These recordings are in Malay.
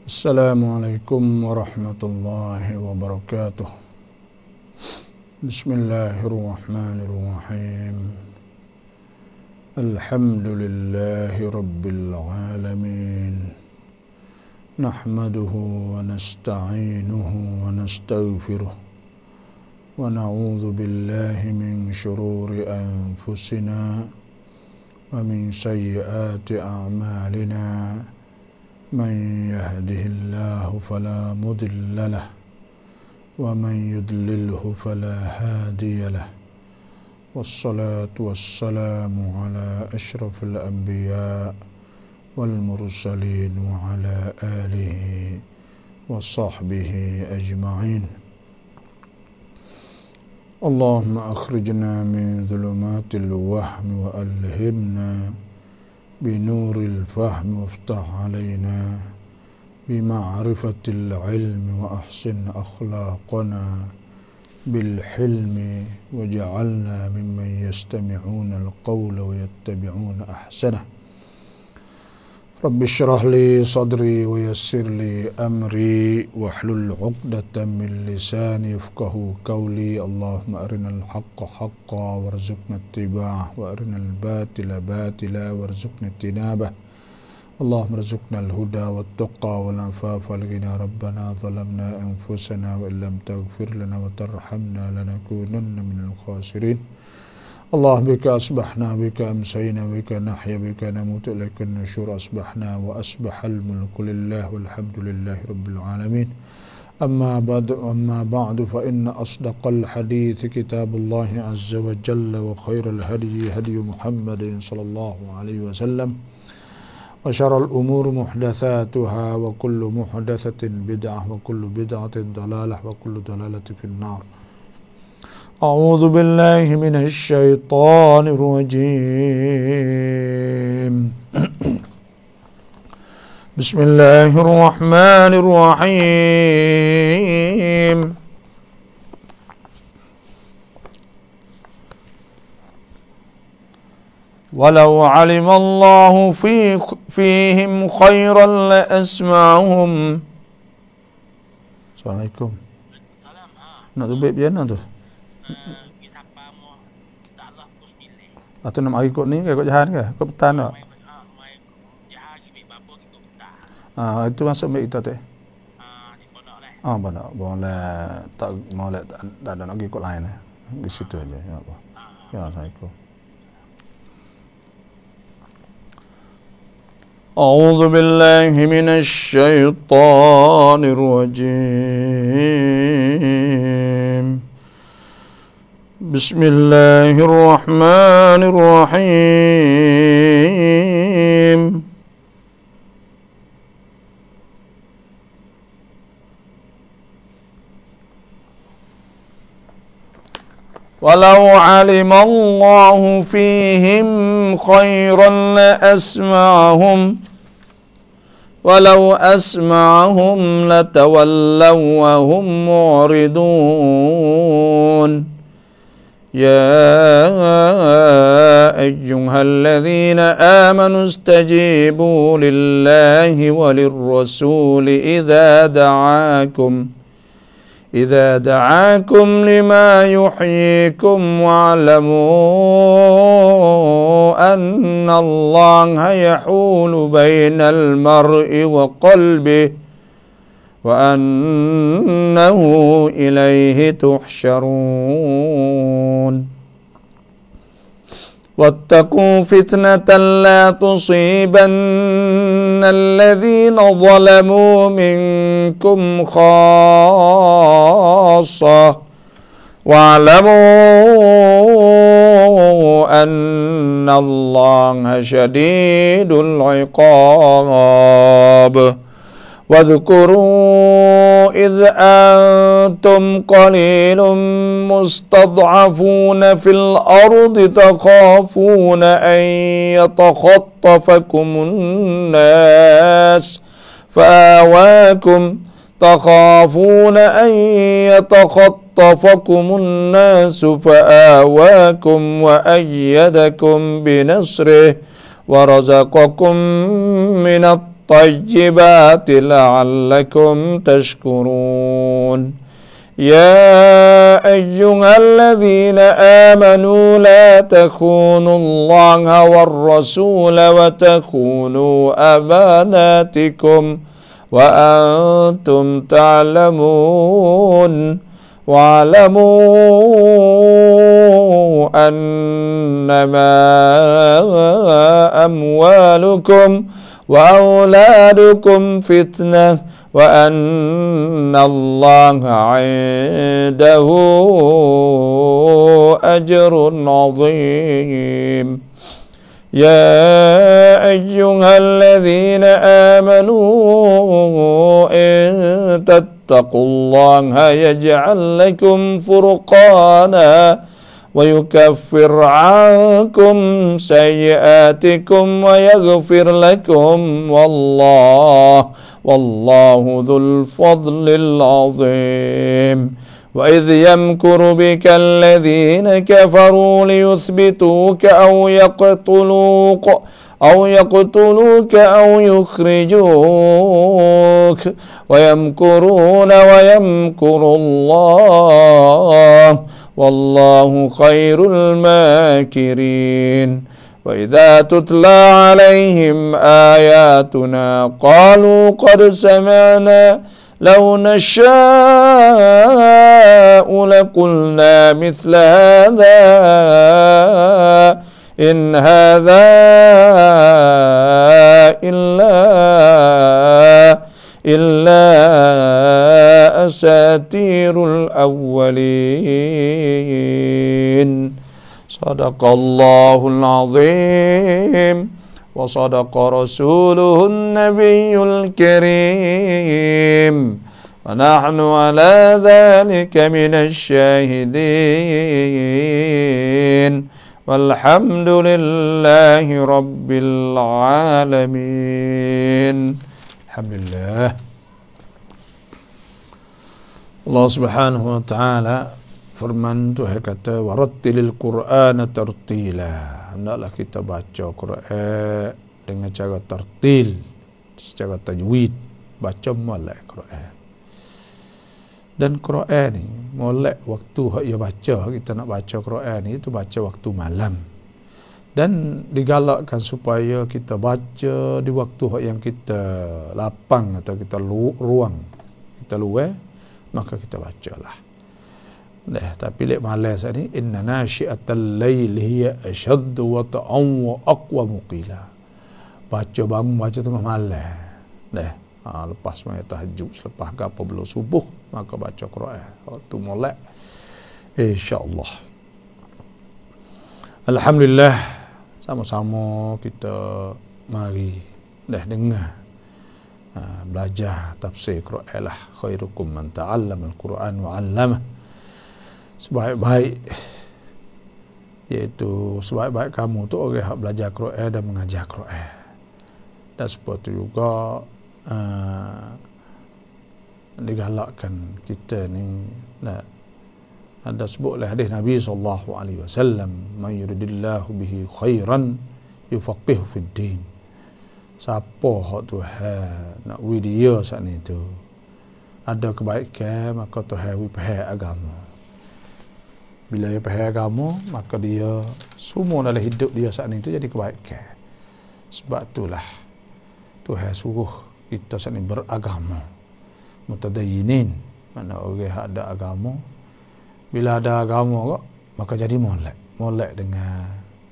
Assalamualaikum warahmatullahi wabarakatuh. Bismillahirrahmanirrahim. Alhamdulillahi rabbil alamin. Nahmaduhu wa nasta'inuhu wa nastaghfiruh. Wa na'udzu billahi min shururi anfusina wa min sayyiati a'malina. من يهده الله فلا مضل له ومن يضلله فلا هادي له والصلاة والسلام على أشرف الأنبياء والمرسلين وعلى آله وصحبه أجمعين. اللهم أخرجنا من ظلمات الوهم وألهمنا بنور الفهم وافتح علينا بمعرفة العلم وأحسن أخلاقنا بالحلم وجعلنا ممن يستمعون القول ويتبعون أحسنه. رب اشرح لي صدري ويسر لي أمري واحلل عقدة من لساني يفقه قولي. اللهم أرنا الحق حقا وارزقنا اتباعه وأرنا الباطل باطلا وارزقنا اجتنابه. اللهم ارزقنا الهدى والتقى والعفاف والغنى. ربنا ظلمنا أنفسنا وإن لم تغفر لنا وترحمنا لنكونن من الخاسرين. الله بك أصبحنا بك أمسينا بك نحيا بك نموت إليك النشور. أصبحنا وأصبح الملك لله والحمد لله رب العالمين. أما بعد فإن أصدق الحديث كتاب الله عز وجل وخير الهدي هدي محمد صلى الله عليه وسلم وشر الأمور محدثاتها وكل محدثة بدعة وكل بدعة ضلالة وكل ضلالة في النار. أعوذ بالله من الشيطان الرجيم. بسم الله الرحمن الرحيم. ولو علم الله فيهم خيرا لأسمعهم. Assalamualaikum. Nak tu baik piano tu. Atau nak mari kot ni ke kot jahan ke? Kot petang tak? Itu masuk baik kita teh. Boleh tak ada nak pergi kot lain di situ aja. Ya apa? Ya, Assalamualaikum. أعوذ بالله من الشيطان الرجيم. بسم الله الرحمن الرحيم. ولو علم الله فيهم خيرا لأسمعهم ولو أسمعهم لتولوا وهم معرضون. يا أيها الذين آمنوا استجيبوا لله وللرسول إذا دعاكم لما يحييكم واعلموا أن الله يحول بين المرء وقلبه وأنه إليه تحشرون. واتقوا فتنة لا تصيبن الذين ظلموا منكم خاصة واعلموا أن الله شديد العقاب. واذكروا إذ أنتم قليل مستضعفون في الأرض تخافون أن يتخطفكم الناس فآواكم وأيدكم بنصره ورزقكم من الطيبات لعلكم تشكرون يا أيها الذين آمنوا لا تخونوا الله والرسول وتخونوا أماناتكم وأنتم تعلمون واعلموا أنما أموالكم وأولادكم فتنة وأن الله عنده أجر عظيم يا أيها الذين آمنوا إن تتقوا الله يجعل لكم فرقانا ويكفر عنكم سيئاتكم ويغفر لكم والله ذو الفضل العظيم وإذ يمكر بك الذين كفروا ليثبتوك أو يقتلوك أو يخرجوك ويمكرون ويمكر الله والله خير الماكرين وإذا تتلى عليهم آياتنا قالوا قد سمعنا لو نشاء لقلنا مثل هذا إن هذا إلا أساطير الأولين صدق الله العظيم وصدق رسوله النبي الكريم ونحن على ذلك من الشاهدين والحمد لله رب العالمين. Alhamdulillah. Allah Subhanahu wa taala firman Tuhan kata warattilil Qur'ana tartila. Hendaklah kita baca Quran dengan cara tartil, secara tajwid, baca molek Quran. Dan Quran ni molek waktu hak ia baca, kita nak baca Quran ni itu baca waktu malam. Dan digalakkan supaya kita baca di waktu hak yang kita lapang atau kita ruang, kita luar, maka kita bacalah. Tapi lek malas ni inna nasyi'atal lail hiya ashaddu wa ta'am wa aqwamu qila. Baca bangun baca tengah malam. Lepas sembahyang tahajud, selepas apa belum subuh, maka baca Quran. Waktu molek insya-Allah. Alhamdulillah, sama-sama kita mari dengar belajar tafsir Quran lah. Khairukum man ta'allama al-Quran wa 'allamah. Sebaik-baik iaitu sebaik-baik kamu tu orang yang belajar Quran dan mengajar Quran. Dan seperti juga digalakkan kita ni ada sebutlah hadis Nabi SAW, man yuridillahu bihi khairan yufaqihu fid din. Siapa hak Tuhan nak wi dia saat ni tu ada kebaikan, maka Tuhan wi faham agama. Bila dia faham agama, maka dia semua dalam hidup dia saat ni tu jadi kebaikan. Sebab itulah Tuhan suruh kita saat ni beragama, mutadayyinin, mana orang yang ada agama. Bila ada agama kok, maka jadi molek dengan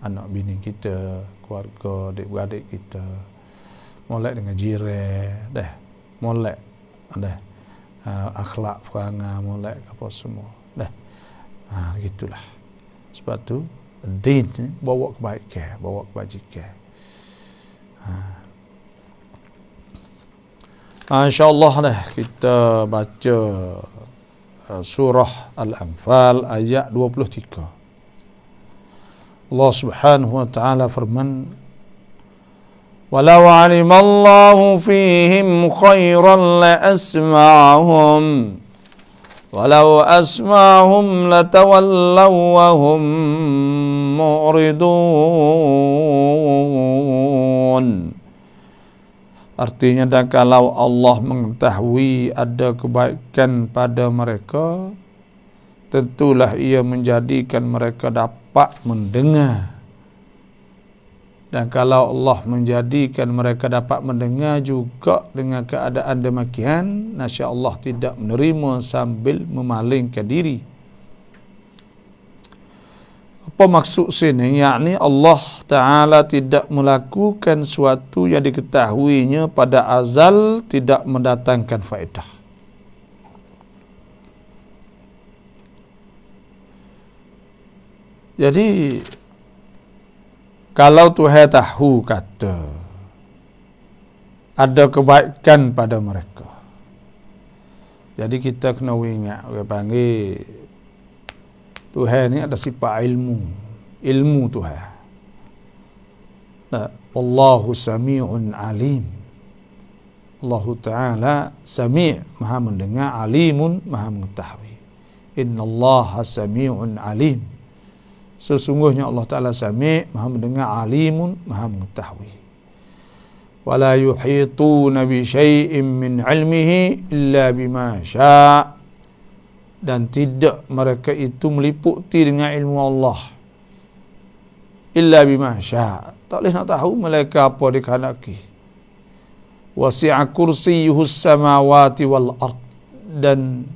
anak bini kita, keluarga, adik-beradik kita, molek dengan jiran, molek akhlak perangai, molek apa semua, gitulah. Sebab tu din ni bawa kebaikan, bawa kebajikan. InsyaAllah kita baca surah Al-Anfal ayat 23. Allah Subhanahu wa taala firman, "Walau 'alimallahu fihim khairan la asma'ahum walau asma'ahum latawallaw wa hum mu'ridun." Artinya, dan kalau Allah mengetahui ada kebaikan pada mereka, tentulah ia menjadikan mereka dapat mendengar. Dan kalau Allah menjadikan mereka dapat mendengar juga dengan keadaan demikian, nasya Allah tidak menerima sambil memalingkan diri. Apa maksud sini? Yakni Allah Ta'ala tidak melakukan suatu yang diketahuinya pada azal tidak mendatangkan faedah. Jadi, kalau Tuhan tahu kata ada kebaikan pada mereka, jadi kita kena ingat, orang panggil Tuhan ni ada sifat ilmu Tuhan. Allahu sami'un alim. Allah Ta'ala sami', maha mendengar, alimun, maha mengetahui. Innallaha sami'un alim. Sesungguhnya Allah Ta'ala sami', maha mendengar, alimun, maha mengetahui. Wala yuhituna bi syai'in min ilmihi illa bima syaa'. Dan tidak mereka itu meliputi dengan ilmu Allah illa bima syaa'. Tak boleh nak tahu mereka apa dikehendaki. Wasi'a kursiyyuhus samawati wal ard. Dan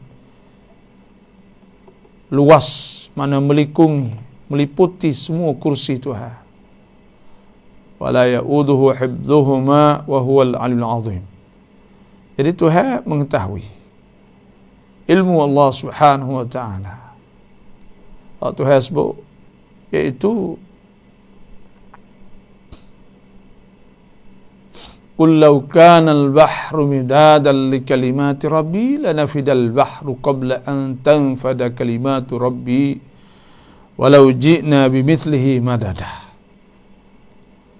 luas, mana meliputi semua kursi Tuhan. Wala ya'uduhu hibdhuhuma wa huwal 'aliyyul 'azim. Jadi Tuhan mengetahui ilmu Allah Subhanahu wa ta'ala. Tuhan sebut, iaitu Qul law kana al-bahru midadan li kalimati rabbi lanafida al-bahru qabla an tanfada kalimatu rabbi walau ji'na bimithlihi madada.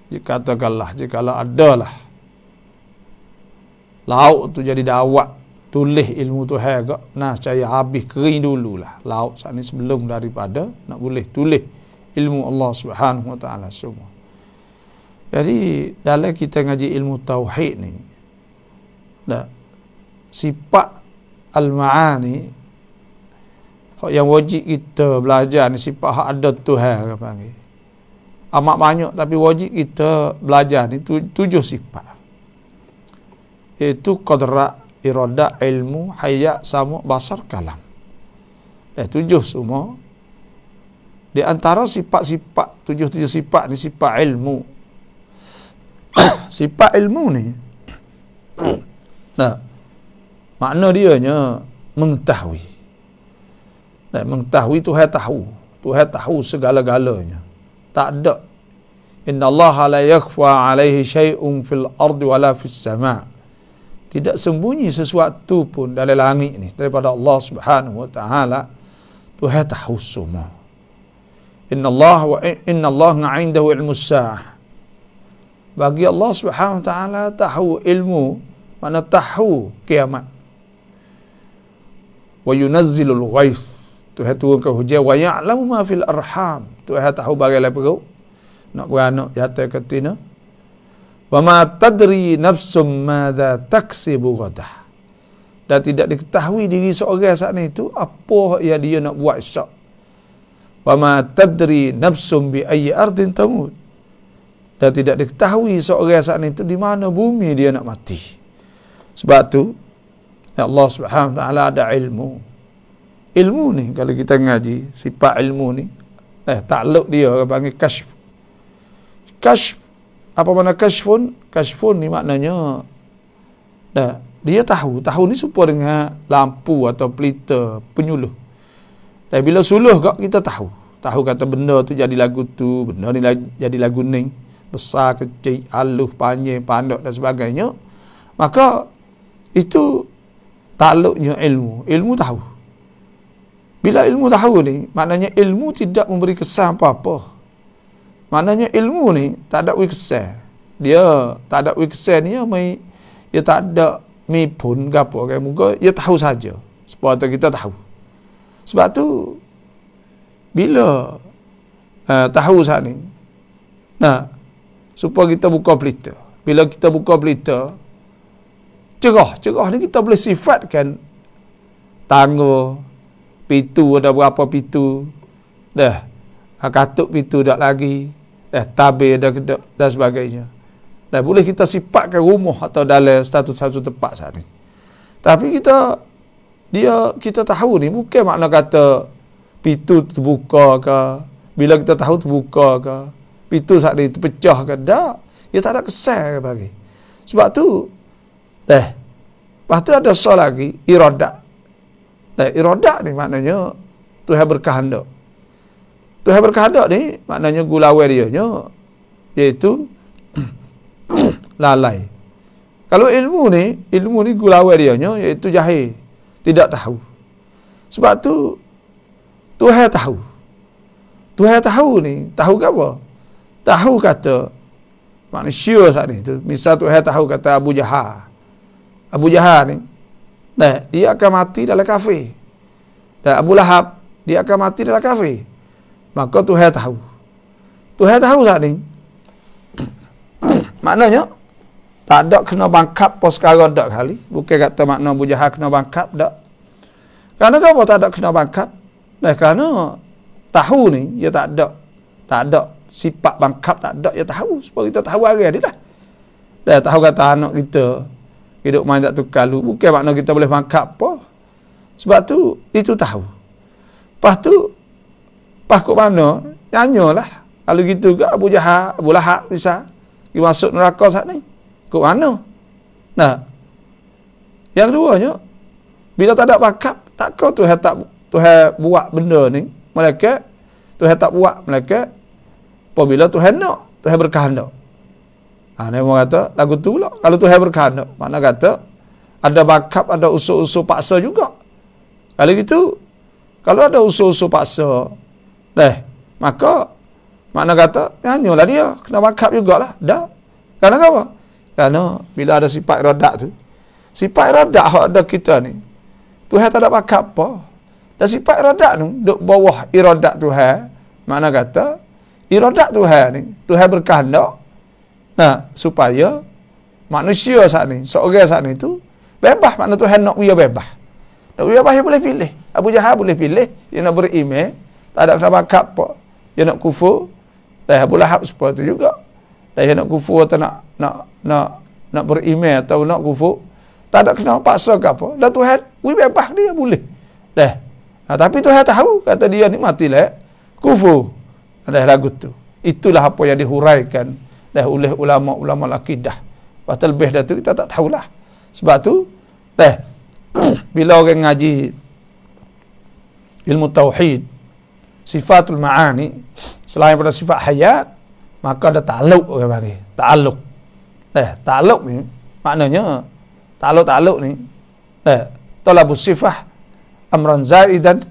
Jikalau adalah laut tu jadi dawak, tulis ilmu Tuhan agak, saya habis kering dululah laut saat ni sebelum daripada nak boleh tulis ilmu Allah Subhanahu wa ta'ala semua. Jadi dalam kita ngaji ilmu tauhid ni, sifat al-ma'ani yang wajib kita belajar ni, sifat hak ada Tuhan apa panggil. Amat banyak, tapi wajib kita belajar ni 7 sifat. Iaitu qadrat, iradah, ilmu, hayat, sama, basar, kalam. 7 semua. Di antara sifat-sifat 7 sifat ni sifat ilmu. Sifat ilmu ni makna dianya mengetahui. Mengetahui Tuhan tahu. Tuhan tahu segala-galanya. Tak ada. Innallaha la yakhfa alaihi syai'un fil ardi wala fis sama'. Tidak sembunyi sesuatu pun dalam langit ni daripada Allah Subhanahu wa ta'ala. Tuhan tahu semua. Innallaha 'indahu ilmus sa'ah. Bagi Allah Subhanahu wa ta'ala tahu ilmu, mana tahu kiamat. Wa yunazzilul ghaith. Tuhan turunkan hujan. Wa ya'lamu ma fil arham. Tuhan tahu bagaimana perut, nak beranak, jatuh ke tina. Wa ma tadri nafsum madza taksibu ghadah. Dan tidak diketahui diri seorang saat itu apa yang dia nak buat esok. Wa ma tadri nafsum bi ayyi ardin tamut. Dan tidak diketahui seorang saat itu di mana bumi dia nak mati. Sebab tu Allah Subhanahu wa ta'ala ada ilmu. Ilmu ni kalau kita ngaji sifat ilmu ni, takluk dia orang panggil kasyf. Kasyf, apa makna kasyfun? Kasyfun ni maknanya dia tahu ni serupa dengan lampu atau pelita penyuluh. Dan bila suluh kita tahu kata benda tu jadi lagu tu, benda ni jadi lagu ni, besar, kecil, halus, panjang, pandai dan sebagainya. Maka itu takluknya ilmu. Ilmu tahu. Bila ilmu tahu ni, maknanya ilmu tidak memberi kesan apa-apa. Maknanya ilmu ni tak ada wikesan. Dia tak ada wikesan ni, dia tak ada mipun ke apa. Muka dia tahu saja. Supaya kita tahu. Sebab tu, bila tahu saat ni, supaya kita buka pelita. Bila kita buka pelita, Cerah ni kita boleh sifatkan tangga, pintu ada berapa pintu, dah katuk pintu dak lagi, dah tabir dah dan sebagainya. Dan boleh kita sifatkan rumah atau dalam satu tempat saat ni. Tapi kita tahu ni bukan makna kata pintu terbuka ke, bila kita tahu terbuka ke, pintu saat ni terpecah ke, tak. Dia tak ada kesan bagi. Sebab tu lepas tu ada soal lagi iradat. Iradat ni maknanya Tuhan berkehendak. Tuhan berkehendak ni maknanya gulawai dia nya iaitu lalai. Kalau ilmu ni gulawai dia nya iaitu jahil, tidak tahu. Sebab tu Tuhan tahu. Tuhan tahu ni, tahu ke apa? Tahu kata manusia saat ni tu. Misal Tuhan tahu kata Abu Jahal ni, dia akan mati dalam kafir. Dan Abu Lahab, dia akan mati dalam kafir. Maka Tuhan tahu. Tuhan tahu saat ni. Maknanya, tak ada kena bangkap pos sekarang dak kali. Bukan kata makna Abu Jahal kena bangkap dak. Kerana apa tak ada kena bangkap? Kerana tahu ni, dia tak ada sifat bangkap, tak ada, dia tahu. Supaya kita tahu hari dia lah. Dia tahu kata anak kita hidup main tak tukar lu. Bukan makna kita boleh bangkap apa. Sebab tu, itu tahu. Lepas tu, pas kok mana, nyanyalah. Kalau gitu ke Abu Jahal, Abu Lahab misal, dia masuk neraka saat ni. Kok mana? Nah, yang keduanya, bila tak ada bangkap, tak kau Tuhan buat benda ni, malaikat, Tuhan tak buat malaikat, apabila Tuhan nak, Tuhan berkehendak. Ni orang kata, lagu tu pula, kalau Tuhan berkehendak, makna kata, ada bangkap, ada usul-usul paksa juga. Kalau gitu, kalau ada usul-usul paksa, maka, makna kata, hanyalah dia, kena bangkap jugalah, dah. Kerana apa? Kerana, bila ada sifat iradat tu, sifat iradat yang ada kita ni, Tuhan tak ada bangkap apa. Dan sifat iradat tu, duduk bawah iradat Tuhan, makna kata, iradat Tuhan ni, Tuhan berkehendak, supaya manusia saat ni, seorang saat ni tu, bebas, makna Tuhan nak dia bebas. Nak dia bebas, dia boleh pilih. Abu Jahal boleh pilih, dia nak beriman, tak ada kena bangkap apa. Dia nak kufur, Abu Lahab seperti itu juga. Dia nak kufur atau nak beriman atau nak kufur, tak ada kena paksa ke apa. Dan Tuhan, bebas dia boleh. Tapi Tuhan tahu, kata dia ni matilah, kufur. Lagu tu. Itulah apa yang dihuraikan oleh ulama-ulama akidah. Pasal lebih dah tu kita tak tahulah. Sebab tu, bila orang ngaji ilmu tauhid, sifatul ma'ani, selain pada sifat hayat, maka ada ta'alluq orang bagi. Ta'alluq. Ta'alluq ni, maknanya, ta'alluq ni, talabus sifah amran zaidan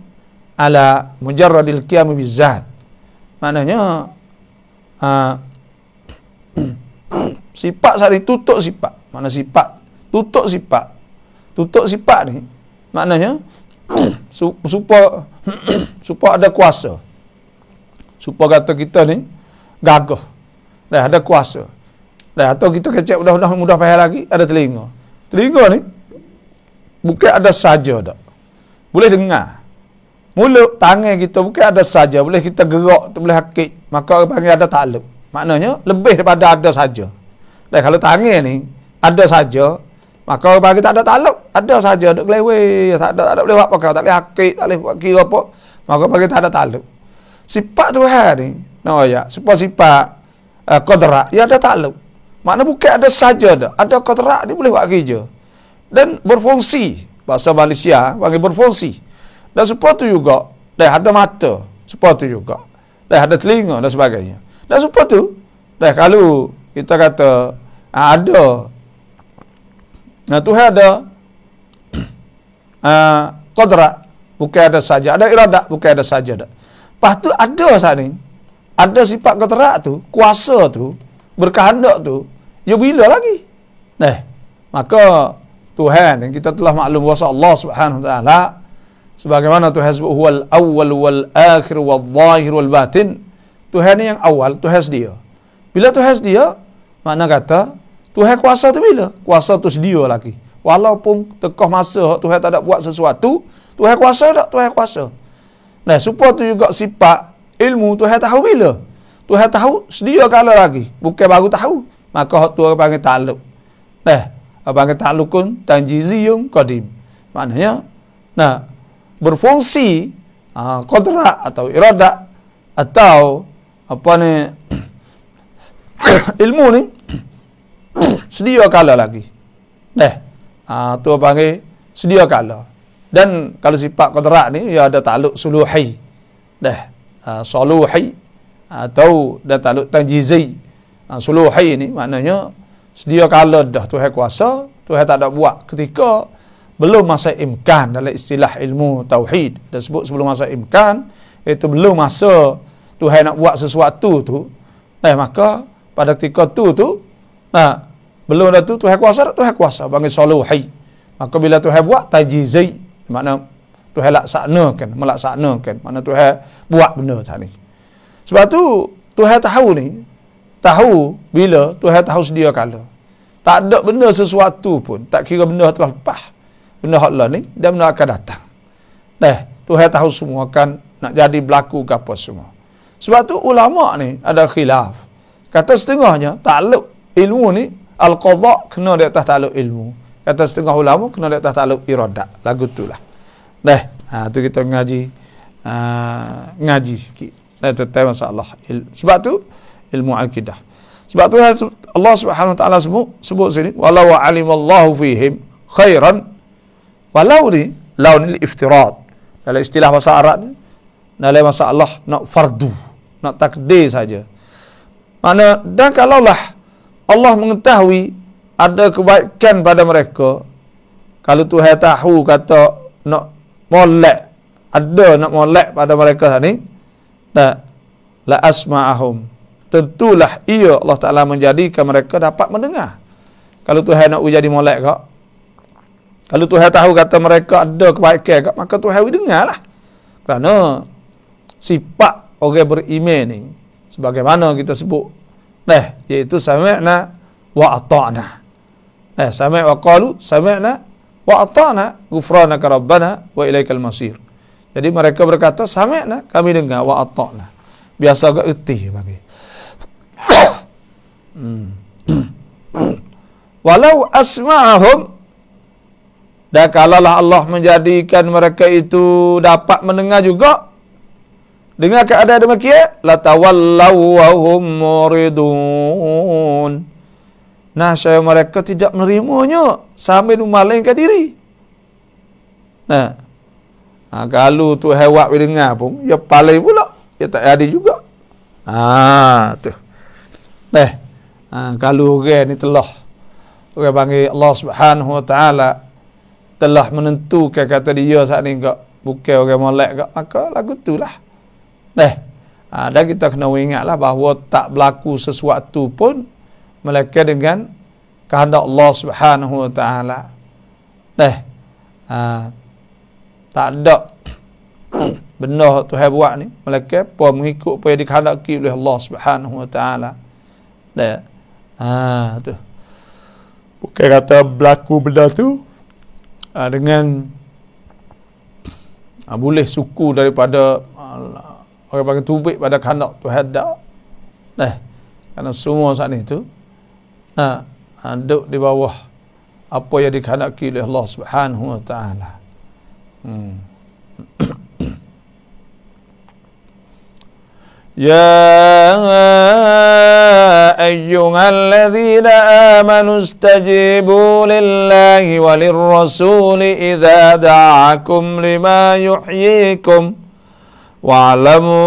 ala mujarradil qiyam bizzat. Maknanya sifat sari tutup sifat. Mana sifat? Tutup sifat ni maknanya supaya ada kuasa. Supaya kata kita ni gagah. Ada kuasa. Atau kita kecek mudah faham lagi, ada telinga. Telinga ni bukan ada saja dak. Boleh dengar. Mulut, tangan kita bukan ada saja, boleh kita gerak, boleh hakik. Maka orang panggil ada ta'alluq. Maknanya lebih daripada ada saja. Dan kalau tangan ni ada saja, maka orang panggil tak ada ta'alluq. Ada saja, ada keleweh, tak boleh buat apa, tak boleh hakik, tak boleh buat kira apa. Maka orang panggil tak ada ta'alluq. Sifat Tuhan ni, sifat qadrak, ia ada ta'alluq. Maknanya bukan ada saja dah. Ada qadrak, dia boleh buat kerja. Dan berfungsi. Bahasa Malaysia panggil berfungsi. Dan supaya tu juga, ada mata, supaya tu juga, ada telinga dan sebagainya. Dan supaya tu, kalau kita kata ada, Tuhan ada qadrak, bukan ada saja, ada iradat, bukan ada saja dah. Lepas tu ada saat ni, ada sifat qadrak tu, kuasa tu, berkehendak tu, ya bila lagi? Maka Tuhan yang kita telah maklum bahwa Allah Subhanahu wa taala sebagaimana Tuhan sebut huwal awwal wal akhir wal zahir wal batin. Tuhan ni yang awal, Tuhan sedia. Bila Tuhan sedia, makna kata Tuhan kuasa tu bila? Kuasa tu sedia lagi. Walaupun tekah masa Tuhan tak ada buat sesuatu, Tuhan kuasa tak? Tuhan kuasa. Nah, supaya tu juga sifat ilmu Tuhan tahu bila. Tuhan tahu sedia kala lagi. Bukan baru tahu. Maka hak tu orang panggil ta'alluq. Nah, orang panggil ta'alluqun tanjiziyun qadim. Maknanya, nah, berfungsi qadrat atau iradat atau apa ni ilmu ni sedia kala lagi. Tu panggil sedia kala. Dan kalau sifat qadrat ni ia ada takluk suluhi. Suluhi atau dan takluk tanjizi. Suluhi ni maknanya sedia kala dah Tuhan kuasa, Tuhan tak ada buat ketika belum masa imkan dalam istilah ilmu tauhid. Dah sebut sebelum masa imkan, itu belum masa Tuhan nak buat sesuatu tu. Maka pada ketika tu belum dah tu Tuhan kuasa, Tuhan kuasa panggil suluhi. Maka bila Tuhan buat tajizi, makna Tuhan melaksanakan, makna Tuhan buat benda tadi. Sebab tu Tuhan tahu bila Tuhan tahu sedia kala. Tak ada benda sesuatu pun, tak kira benda telah lepas, benda hak lah ni dan benda akan datang. Tuhan tahu semua kan nak jadi berlaku ke apa semua. Sebab tu ulama ni ada khilaf. Kata setengahnya takluk ilmu ni al-qadha kena di atas takluk ilmu. Kata setengah ulama kena di atas takluk iradat. Lagu tu lah. Tu kita ngaji sikit. Tentang masalah. Sebab tu ilmu akidah. Sebab tu Allah Subhanahu Wa Taala sebut sini walau alimallahu fihim khairan. Walau ni iftirat. Dalam istilah bahasa Arab ni, dalam masalah nak fardu, nak takdir saja. Mana dan kalaulah Allah mengetahui ada kebaikan pada mereka, kalau Tuhan tahu kata nak molek, ada nak molek pada mereka ni, la asma'ahum, tentulah ia Allah Ta'ala menjadikan mereka dapat mendengar. Kalau Tuhan nak jadi molek kak, kalau Tuhan tahu kata mereka ada kebaikan kak, maka Tuhan dengarlah. Kerana sifat orang beriman ni sebagaimana kita sebut, iaitu sami'na wa ata'na. Sami' wa qalu sami'na wa ata'na ghufranaka rabbana wa ilaikal masir. Jadi mereka berkata sami'na, kami dengar, wa ata'na. Biasa agak erti bagi. Walau asma'ahum, dan kalaulah Allah menjadikan mereka itu dapat mendengar juga, dengan keadaan demikian, la tawallaw wa hum muridun. Saya mereka tidak menerimanya sambil memalingkan diri. Kalau tu hewak dengar pun, ya paling pula, ya tak ada juga. Tu. Kalau orang ni telah, orang panggil Allah Subhanahu Wa Taala telah menentukan kata dia saat ni bukan orang molek maka lagu tu lah. Dan kita kena ingatlah bahawa tak berlaku sesuatu pun melainkan dengan kehendak Allah Subhanahu Wa Taala. Tak ada benda Tuhan buat ni melainkan apa mengikut apa yang dikehendaki oleh Allah Subhanahu Wa Taala. Tu. Bukan kata berlaku benda tu dengan boleh suku daripada orang panggil tubik pada kehendak Tuhan tak. Kerana semua saat ni tu duduk di bawah apa yang dikehendaki oleh Allah Subhanahu Wa Taala. Ya ayyuhalladzina amanu istajibu lillahi walirrasuli idza da'akum lima yuhyikum wa'lamu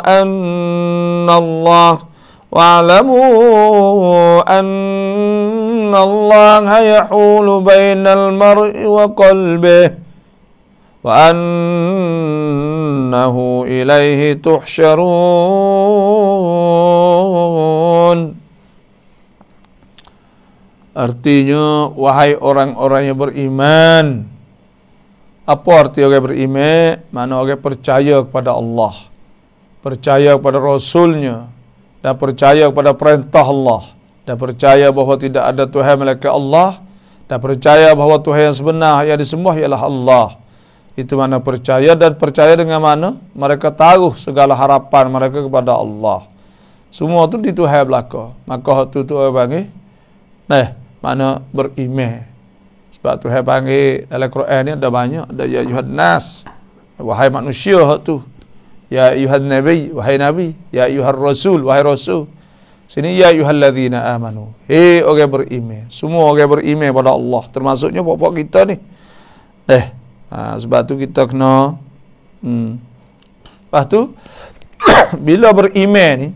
anna Allah yahulu bainal mar'i wa qalbihi wa annahu ilaihi tuhsyarun. Artinya, wahai orang-orang yang beriman. Apa arti orang beriman? Mana orang percaya kepada Allah, percaya kepada Rasulnya, dan percaya kepada perintah Allah. dan percaya bahawa tidak ada Tuhan melainkan Allah, dan percaya bahawa Tuhan yang sebenar yang disembah ialah Allah. Itu mana percaya, dan percaya dengan mana mereka taruh segala harapan mereka kepada Allah. Semua tu di Tuhan belaka. Maka tu orang panggil mana beriman. Sebab Tuhan panggil dalam Quran ni ada banyak, ada ya ayuhan nas, wahai manusia tu. Ya ayuhan nabi, wahai nabi. Ya ayuhan rasul, wahai rasul. Sini ya ayyuhalladzina amanu. Hei orang beriman. Semua orang beriman pada Allah, termasuknya pokok kita ni. Sebab tu kita kena lepas tu bila beriman ni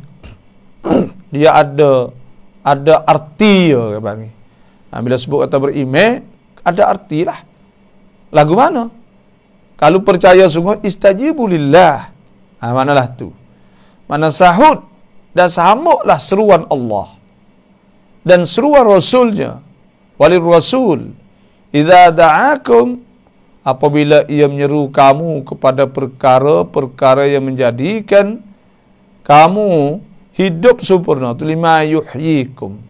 dia ada arti orang panggil. Bila sebut kata beriman ada artilah. Lagu mana? Kalau percaya sungguh istajibu lillah. Manalah tu. Mana sahut dan sambutlah seruan Allah dan seruan Rasulnya. Walir Rasul idza da'akum, apabila ia menyeru kamu kepada perkara-perkara yang menjadikan kamu hidup sempurna, tu lima yuhyikum.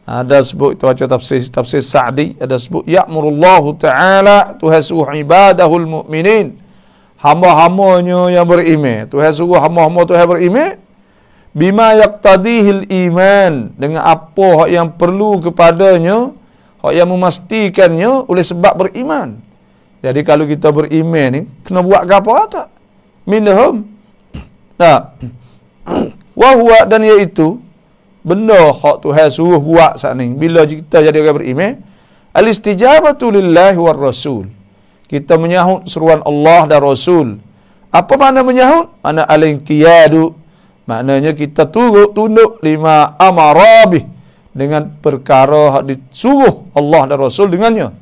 Ada sebut, kita baca tafsir Sa'di, ada sebut ya'murullahu ta'ala, Tuhan suruh ibadahul mu'minin, hamba-hambanya yang beriman. Tuhan suruh hamba-hamba Tuhan beriman bima yaqtadihil iman, dengan apa yang perlu kepadanya, yang memastikannya oleh sebab beriman. Jadi kalau kita beriman ni kena buat apa tak? Minhum. Wa huwa, dan iaitu benda hak Tuhan suruh buat saat ni bila kita jadi orang beriman, al-istijabatu lillahi war rasul. Kita menyahut seruan Allah dan Rasul. Apa makna menyahut? Mana al-inqiyadu, maknanya kita tunduk lima amarabih, dengan perkara yang disuruh Allah dan Rasul dengannya.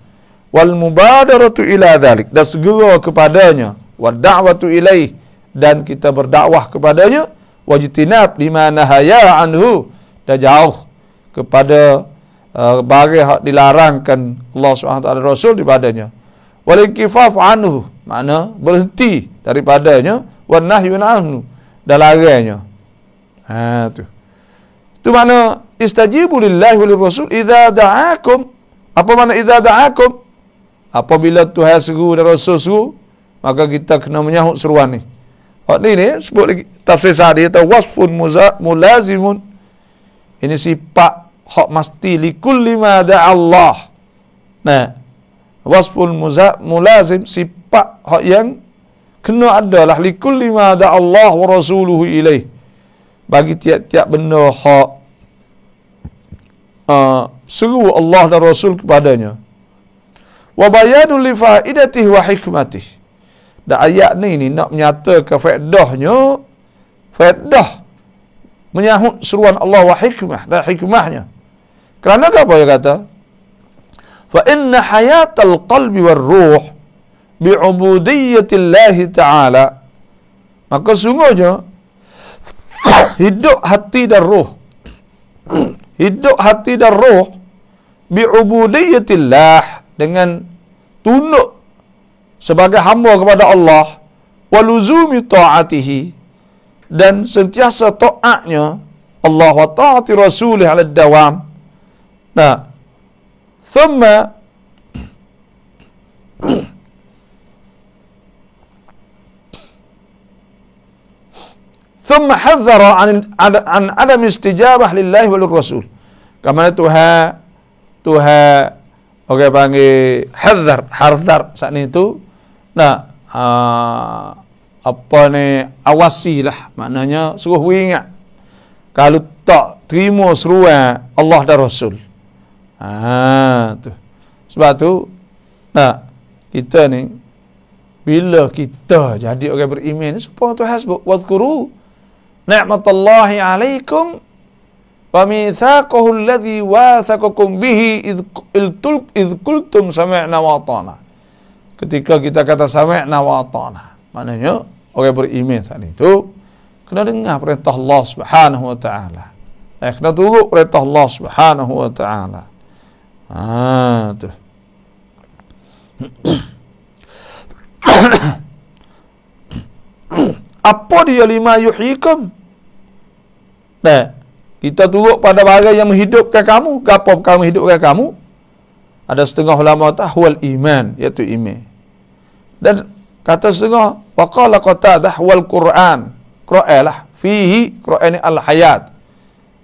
Wal mubadaratu ila dhalik, dan segera kepadanya. Wal da'watu ilaih, dan kita berdakwah kepadanya. Wajtinab lima nahaya anhu, dan jauh kepada barang yang dilarangkan Allah SWT dan Rasul daripadanya. Wal inkifaf anhu, makna berhenti daripadanya. Wan nahyu anhu, dan larangnya. Tu makna istajibu lillahi walir rasul idza da'akum. Apa makna idza da'akum? Apabila Tuhan seru dan Rasul seru, maka kita kena menyahut seruan ni. Ni sebut lagi tafsir Sa'di, atau wasfun mulazimun. Ini sifat hak masti li kulli ma da'allah. Wasfun mulazim, sifat hak yang kena adalah li kulli ma da'allah wa rasuluhu ilaih, bagi tiap-tiap benda hak seru Allah dan Rasul kepadanya. Wa bayanu li faidatihi wa hikmatihi. Dan ayat ni nak menyatakan faedah menyahut seruan Allah wa hikmah, dan hikmahnya. Kerana apa dia kata? Fa inna hayatal qalbi war ruh bi'ubudiyyatillahi ta'ala. Maka sungguhnya hidup hati dan roh bi'ubudiyyatillah, dengan tunduk sebagai hamba kepada Allah, waluzumi ta'atihi, dan sentiasa taatnya Allah wa ta'ati rasulih ala dawam. Thumma hadzara an adam istijabah lillahi wal rasul. Kamana Tuhan orang panggil hadzar saat ni tu awasilah, maknanya suruh ingat kalau tak terima seruan Allah dan Rasul. Tu. Sebab tu kita ni bila kita jadi orang beriman ni, supaya Tuhan sebut wadhkuru ni'matallahi alaikum wa mitsaqahu alladhi wathaqakum bihi idh qultum sami'na wa ata'na. Ketika kita kata sami'na wa ata'na, maknanya orang beriman saat itu kena dengar perintah Allah Subhanahu wa taala. Kena turut perintah Allah Subhanahu wa taala. Tu. Apa dia lima yuhyikum? kita turut pada barang yang menghidupkan kamu. Gapo kamu menghidupkan kamu? Ada setengah ulama tahwal iman, iaitu iman. Dan kata setengah, waqala Qatadah wal Quran. Quran lah, fihi Quran al-hayat.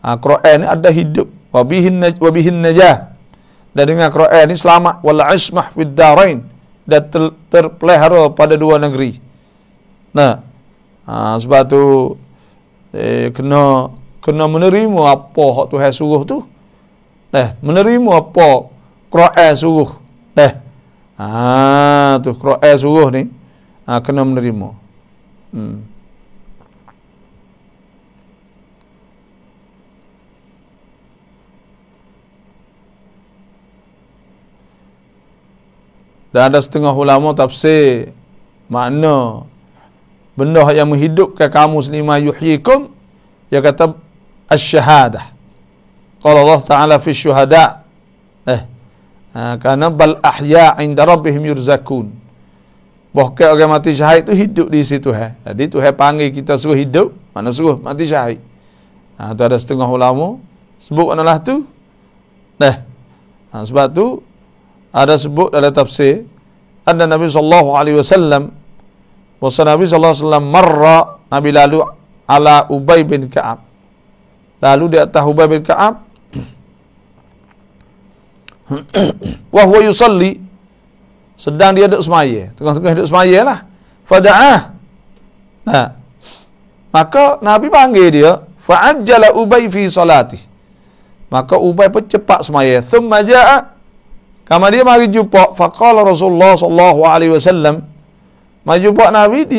Quran ni ada hidup, wa bihin najah. Dan dengan Quran ni selamat, wal ismah fid darain, dan terpelihara pada dua negeri. Nah, sebab tu kena menerima apa hak Tuhan suruh tu. Menerima apa Quran suruh. Tu Quran suruh ni kena menerima. Dan ada setengah ulama tafsir makna benda yang menghidupkan kamu selima yuhyikum, dia kata asy-syahadah. Qala Allah Ta'ala fi syuhada. Karena bal ahya 'inda rabbihim yurzakun. Bahkan orang mati syahid tu hidup di situ. Jadi Tuhan panggil kita suruh hidup, mana suruh mati syahid. Tu ada setengah ulama sebut adalah tu. Sebab tu ada sebut dalam tafsir ada Nabi sallallahu alaihi wasallam, bahwa Nabi sallallahu alaihi wasallam marra, Nabi lalu ala Ubay bin Ka'ab. Lalu di atas Ubay bin Ka'ab wa huwa yusalli, sedang dia duduk semaya, tengah-tengah duduk semaya lah. Fada'ah. Maka Nabi panggil dia, fa'ajjala Ubay fi salati. Maka Ubay pun cepat semaya. Thumma ja'a, kama dia mari jumpa, faqala Rasulullah sallallahu alaihi wasallam, mari jumpa Nabi,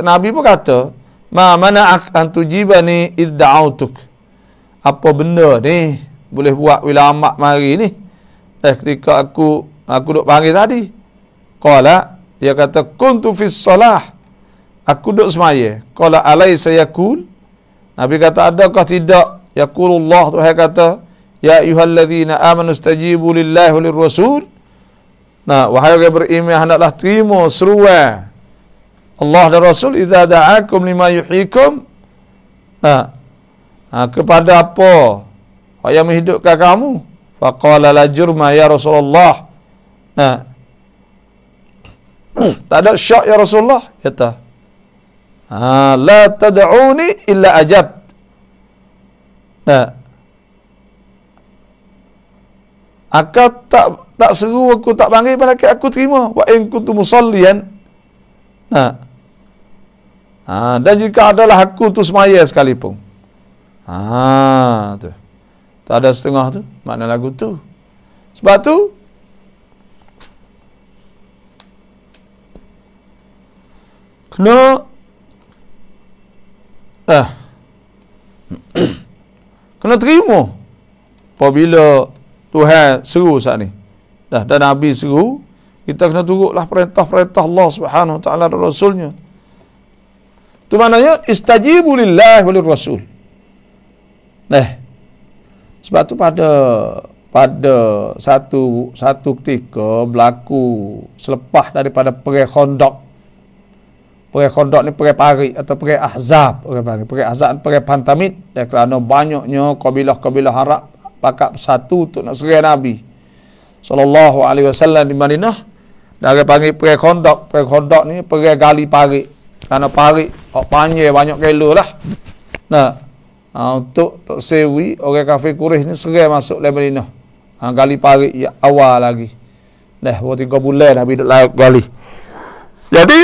Nabi pun kata, ma mana'ak an tujibani idh da'autuk. Apa benda ni boleh buat bila amak mari ni? Ketika aku duk panggil tadi. Qala, dia kata kuntu fis salah, aku duk semaya. Qala alaysa yaqul, Nabi kata adakah tidak yaqulullah, Tuhan kata ya ayyuhalladzina amanu istajibu lillahi walir rasul. Wahai orang beriman, hendaklah terima seruan Allah dan Rasul idza da'akum lima yuhyikum. Kepada apa yang menghidupkan kamu? Faqala la jurma ya Rasulullah. Tak ada syak ya Rasulullah, kata. La tad'uni illa ajab. Aku tak seru, aku tak panggil, malaikat aku terima. Wa in kuntu musallian. Dan jika adalah aku tu semaya sekalipun. Tu. Tak ada setengah tu makna lagu tu. Sebab tu kena kena terima apabila Tuhan seru saat ni. Dan Nabi seru, kita kena turutlah perintah-perintah Allah Subhanahu Wa Taala dan Rasulnya. Itu maknanya istajibu lillahi walir rasul. Sebab tu pada satu ketika berlaku selepas daripada perang Khandaq. Perang Khandaq ni perang Parik atau perang Ahzab, perang Ahzab, perang Pantamid, dan kerana banyaknya kabilah-kabilah Arab pakat bersatu untuk nak serang Nabi sallallahu alaihi wasallam di Madinah. Dan dia panggil perang Khandaq. Perang Khandaq ni perang gali parik. Kerana parik panjang banyak kilo lah. Untuk sewi orang kafir Quraisy ni serang masuk dalam Madinah. Gali parik ya, awal lagi. Baru 3 bulan Nabi duduk gali. Jadi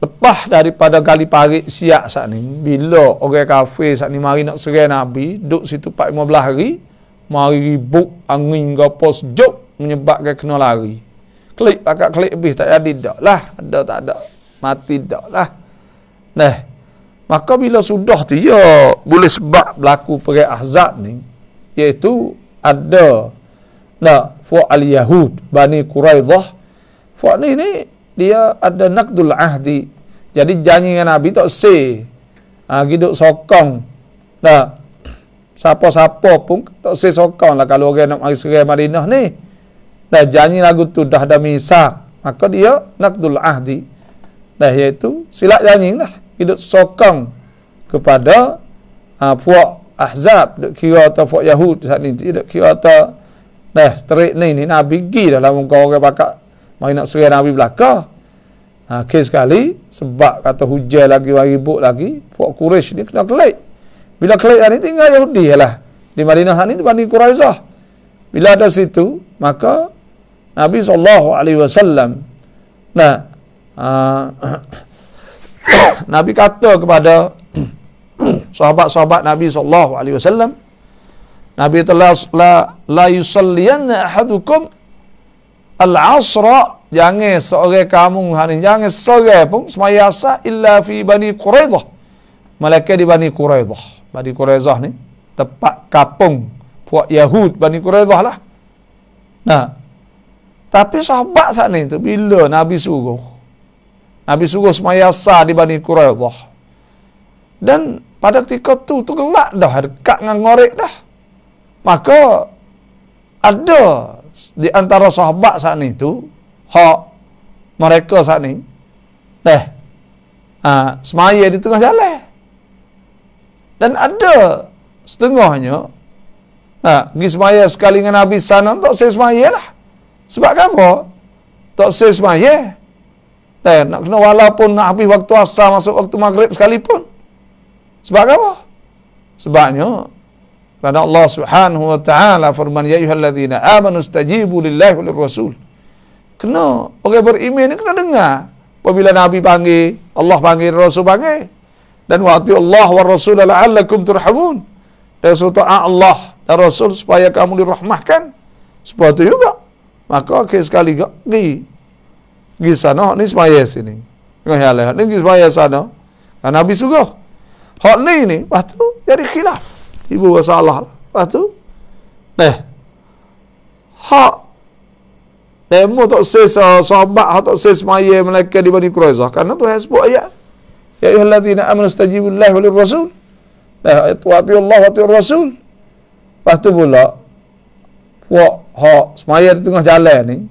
lepas daripada gali parik siap saat ni, bila orang kafir saat ni mari nak serang Nabi, duduk situ 4-15 hari, mari ribut angin gapo sejuk menyebabkan kena lari. Klik pakat klik lebih tak jadi dak lah, ada tak ada, mati dak lah. Maka bila sudah tu ya boleh sebab berlaku perang Ahzab ni, iaitu ada fu'al Yahud Bani Quraidah. Fu'al ni dia ada naqdul ahdi. Jadi janji dengan Nabi tak say. Giduk sokong. Siapa-siapa pun tak say sokong lah kalau orang nak mari serang Madinah ni. Janji lagu tu dah ada misak. Maka dia naqdul ahdi. Iaitu silap janji lah. Hidup sokong kepada puak Ahzab, duk kira ta fok Yahud saat ni, duk kira ta terik ni Nabi gi dah lah muka orang pakak mai nak serang Nabi belaka. Kes sekali sebab kata hujan lagi ribut lagi, fok Quraisy ni kena kelik. Bila kelik ni tinggal Yahudi lah. Di Madinah ni Bani Quraizah. Bila ada situ, maka Nabi SAW Nabi kata kepada sahabat-sahabat Nabi SAW, Nabi telah la yusalliyanna ahadukum al-asra, jangan seorang kamu jangan seorang pun semaya asar illa fi Bani Quraidah, malaikat di Bani Quraidah. Bani Quraidah ni tempat kapung puak Yahud Bani Quraidah lah. Tapi sahabat saat ni tu bila Nabi suruh semaya asar di Bani Quraidah, dan pada ketika tu gelap dah, dekat dengan ngorek dah, maka ada di antara sahabat saat ni tu mereka saat ni semaya di tengah jalan, dan ada setengahnya pergi semaya sekali dengan Nabi sana tak saya semaya lah. Sebab apa? Tak saya semaya. Nak kena walaupun nak habis waktu asar masuk waktu maghrib sekalipun. Sebab apa? Sebabnya kerana Allah Subhanahu wa taala firman, ya ayyuhallazina amanu istajibu lillahi walir rasul. Kena orang beriman ni kena dengar apabila Nabi panggil, Allah panggil, Rasul panggil. Dan wa Allah wa rasul la'allakum turhamun. Dan taat Allah dan Rasul supaya kamu dirahmahkan. Sebab itu juga maka akhir sekali pergi sana, ni semaya sini. Tengah jalan, ni pergi semaya sana. Dan Nabi suruh. Hak ni, lepas tu jadi khilaf. Ibu masalah. Lepas tu, hak demo tak ses sahabat, hak tak ses semaya malaikat di Bani Quraidah. Karena tu sebut ayat. Ya ayyuhallazina amanu istajibu lillahi walir rasul. Ayat wa Allah wa rasul. Lepas tu pula hak semaya di tengah jalan ni,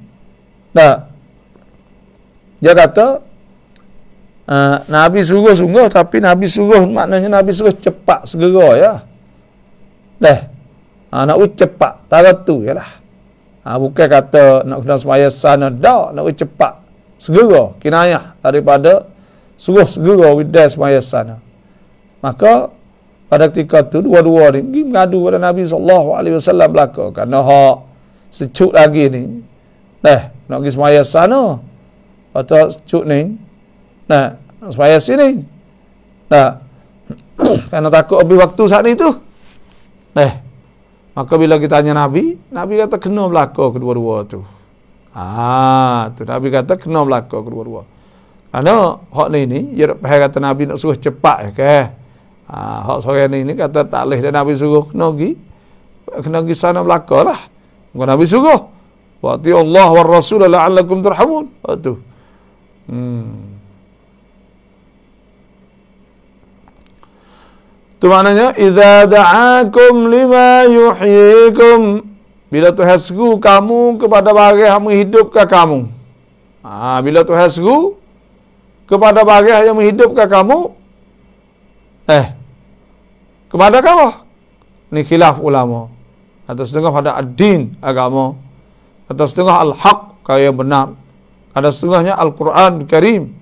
dia kata Nabi suruh sungguh, tapi Nabi suruh maknanya Nabi suruh cepat segera ya. Nak cepat tara tu yalah. Bukan kata nak kena semaya sana dah, nak cepat segera, kinayah daripada suruh segera widai semaya sana. Maka pada ketika tu dua-dua ni pergi mengadu pada Nabi SAW belaka, kerana hak sejuk lagi ni nak pergi semaya sana atau sejuk ni semaya sini kerana takut habis waktu saat ni tu. Maka bila kita tanya Nabi kata kena belaka kedua-dua tu. Tu Nabi kata kena belaka kedua-dua. Kerana hak ni dia faham kata Nabi nak suruh cepat hak sore ni kata tak boleh, dan Nabi suruh kena pergi sana belaka lah. Maka Nabi suruh wa Allah wa rasul la'allakum turhamun. Tu tu maknanya idza da'akum lima yuhyikum, bila Tuhan seru kamu kepada barang yang menghidupkan kamu. Bila Tuhan seru kepada barang yang menghidupkan kamu, kepada kamu ni khilaf ulama. Atas setengah pada ad-din agama, atas setengah al-haq kaya benar, ada setengahnya Al-Quran Karim,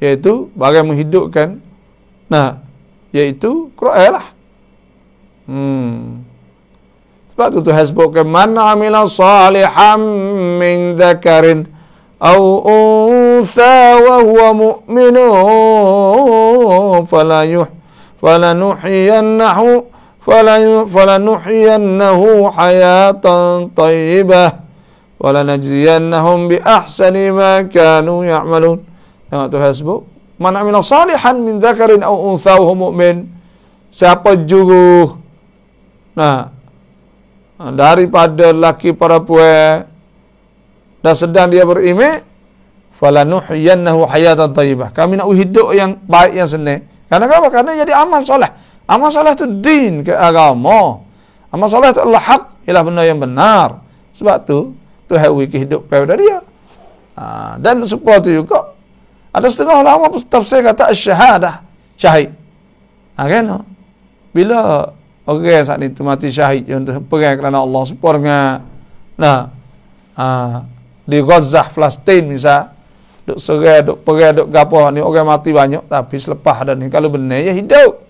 iaitu barang menghidupkan, iaitu Quran lah. Sebab tu Tuhan sebutkan man amila salihan min dzakarin aw untha wa huwa mu'minun falanuhyiyannahu hayatan tayyibah walanajziyannahum bi ahsani ma kanu ya'malun. Tengok Tuhan sebut man amila salihan min dzakarin aw untha wa huwa mu'min, siapa juruh daripada lelaki perempuan dan sedang dia beriman, falanuhyiyannahu hayatan tayyibah, kami nak hidup yang baik, yang senang. Karena apa? Karena jadi amal soleh. Amal soleh itu din ke agama. Amal soleh itu adalah hak, ialah benda yang benar. Sebab tu Tuhan beri hidup pada dia. Dan supaya tu juga ada setengah ulama tafsir kata syahadah, syahid. Kan? Bila orang saat itu mati syahid untuk perang kerana Allah supaya dengan di Gaza, Palestin misal duk serai, duk perang, duk gapo ni orang mati banyak tapi selepas dan ni kalau benar ya hidup.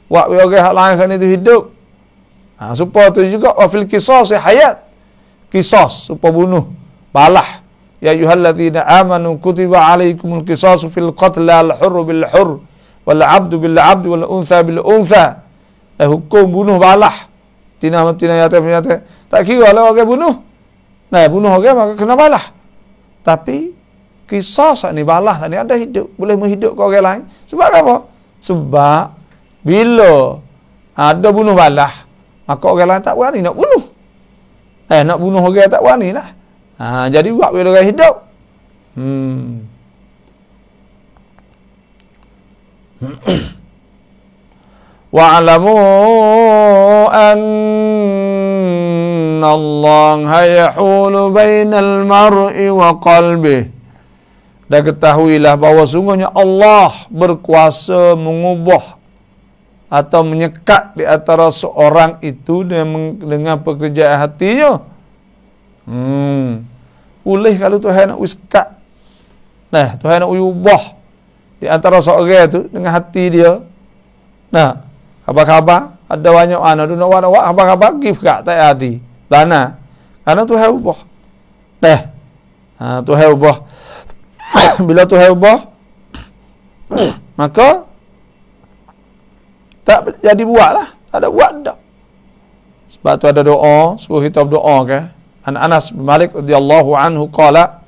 Wak orang hak lain saat itu hidup. Supaya tu juga wafil qisas hayat. Qisas supaya bunuh, balah. Ya ayyuhalladzina amanu kutiba alaikumul qisasu fil qatl al-hurr bil hurr wal 'abdu bil 'abd wal untha bil untha. Hukum bunuh balah. Tina yatim. Tak kira lah orang bunuh. Nah, bunuh orang maka kena balah. Tapi qisas ni balah ni ada hidup, boleh menghidupkan orang lain. Sebab apa? Sebab bila ada bunuh balah, maka orang lain tak berani nak bunuh. Nak bunuh orang tak berani lah. Jadi buat bila orang hidup. Wa'lamu anna Allah yahulu bainal mar'i wa qalbih. Dan ketahuilah bahawa sungguhnya Allah berkuasa mengubah atau menyekat di antara seorang itu dengan pekerjaan hatinya. Boleh kalau Tuhan nak sekat. Nah, Tuhan nak ubah di antara seorang itu dengan hati dia. Nah, khabar-khabar ada banyak anak nak buat khabar-khabar give kat tak hati. Lana. Karena Tuhan ubah. Tuhan ubah. Bila Tuhan ubah maka tak jadi buat lah. Tak ada buat dah. Sebab tu ada doa. Suruh kita berdoa ke. Anas bin Malik radhiyallahu anhu qala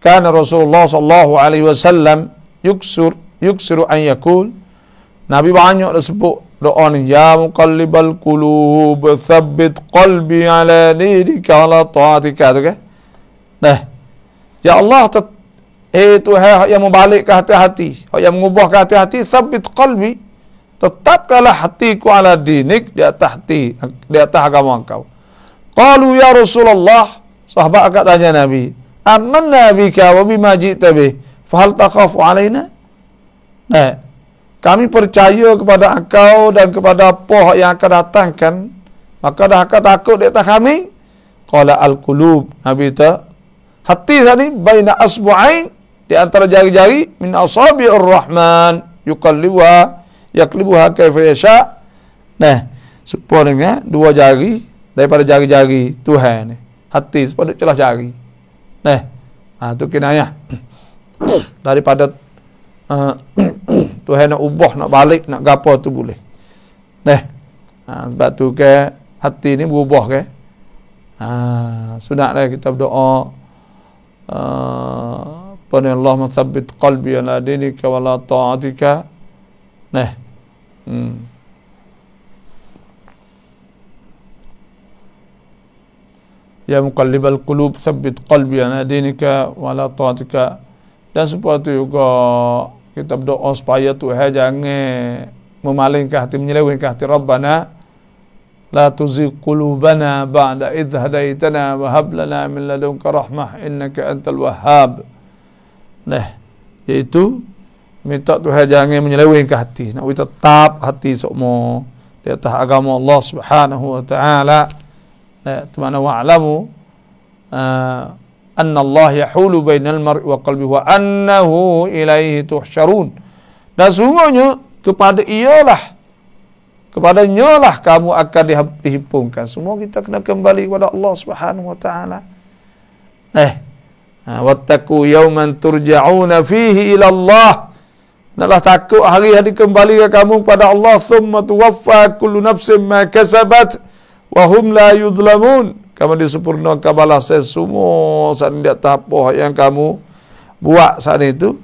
kana Rasulullah sallallahu alaihi wasallam yuksiru an yakul. Nabi banyak dah sebut doa ni. Ya muqallibal qulub thabbit qalbi ala dinika ala ta'atika tu ke. Ya Allah Tuhan yang membalik ke hati-hati. Yang mengubah ke hati-hati. Thabbit qalbi. Tetapkanlah hatiku ala dinik di atas agama engkau. Qalu ya Rasulullah, sahabat akak tanya Nabi, amanna bika wa bima ji'ta bih, fahal takhafu alaina? Kami percaya kepada engkau dan kepada apa yang akan datangkan, maka dah akan takut di atas kami. Qala al-qulub, Nabi kata, hati tadi baina asbu'ain, di antara jari-jari min asabi'ur rahman yaklibuha kaifa yasha. Supaya dengan dua jari daripada jari-jari Tuhan ni. Hati sepada celah jari. Tu kinayah daripada Tuhan nak ubah, nak balik, nak gapo tu boleh. Sebab tu ke hati ni berubah ke. Sunatlah kita berdoa Allahumma thabbit qalbi ala dinika wa la ta'atika. Ya muqallibal qulub thabbit qalbi ala dinika wa la ta'atika. Dan seperti juga kita berdoa supaya Tuhan jangan memalingkan hati, menyelewengkan hati. Rabbana la tuzigh qulubana ba'da idh hadaitana wa hab lana min ladunka rahmah innaka antal wahhab. Iaitu minta Tuhan jangan menyelewengkan hati. Nak tetap hati semua di atas agama Allah Subhanahu wa taala. Itu makna wa'lamu anna Allah yahulu bainal mar'i wa qalbi wa annahu ilaihi tuhsyarun. Dan sungguhnya kepadanya lah kamu akan dihimpunkan. Semua kita kena kembali kepada Allah Subhanahu wa taala. Wattaqu yawman turja'una fihi ila Allah. Hendaklah takut hari-hari kembali kamu kepada Allah. Thumma tuwaffa kullu nafsin ma kasabat wa hum la yudhlamun. Kamu disempurnakan balasan semua saat ini atas apa yang kamu buat saat itu.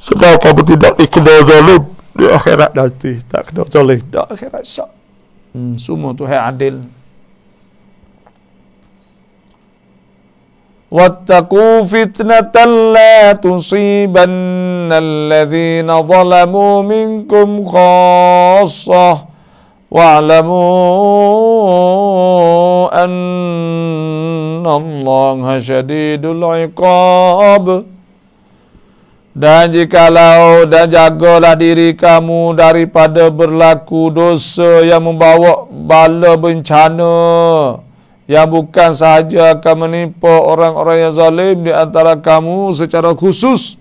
Sebab kamu tidak dikena zalim di akhirat nanti. Tak kena zalim di akhirat syak. Semua Tuhan adil. Wattaqu fitnatan la tusibanna alladhina zalamu minkum khassah wa'lamu anna Allaha syadidul iqab. Dan jikalau dan jagalah diri kamu daripada berlaku dosa yang membawa bala bencana yang bukan sahaja akan menimpa orang-orang yang zalim di antara kamu secara khusus,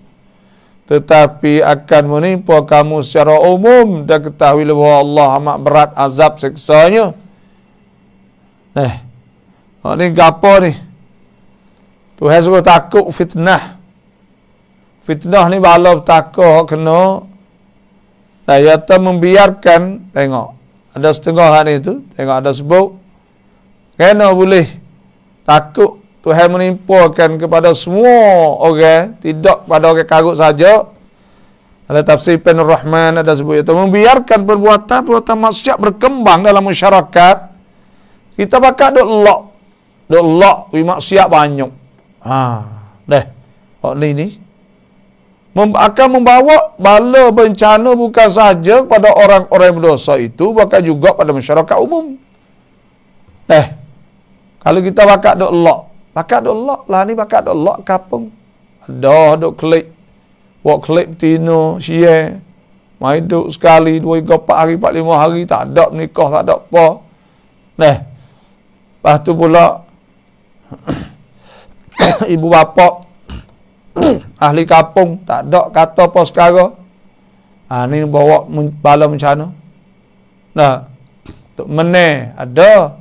tetapi akan menimpa kamu secara umum. Dan ketahuilah bahawa Allah amat berat azab siksanya. Ni gapo ni? Tuhan suruh takut fitnah. Fitnah ni bala petaka kena. Yata membiarkan, tengok. Ada setengah ni tu, tengok ada sebut. Kena boleh takut Tuhan menimpakan kepada semua orang, tidak pada orang karut saja. Ada tafsir Penur Rahman ada sebut itu, membiarkan perbuatan maksiat berkembang dalam masyarakat. Kita bakal duk lock, maksiat banyak. Ni akan membawa bala bencana bukan saja pada orang-orang yang berdosa itu, bahkan juga pada masyarakat umum. Kalau kita bakal duk lock lah ni, bakal duk lock kapung. Ada duk klik, buat klik tino, share, mai duk sekali, 2, 3, 4 hari, 4, 5 hari, tak ada menikah, tak ada apa. Lepas tu pula ibu bapa ahli kampung tak ada kata apa sekarang. Ni bawa bala bencana. Tok meneh ada.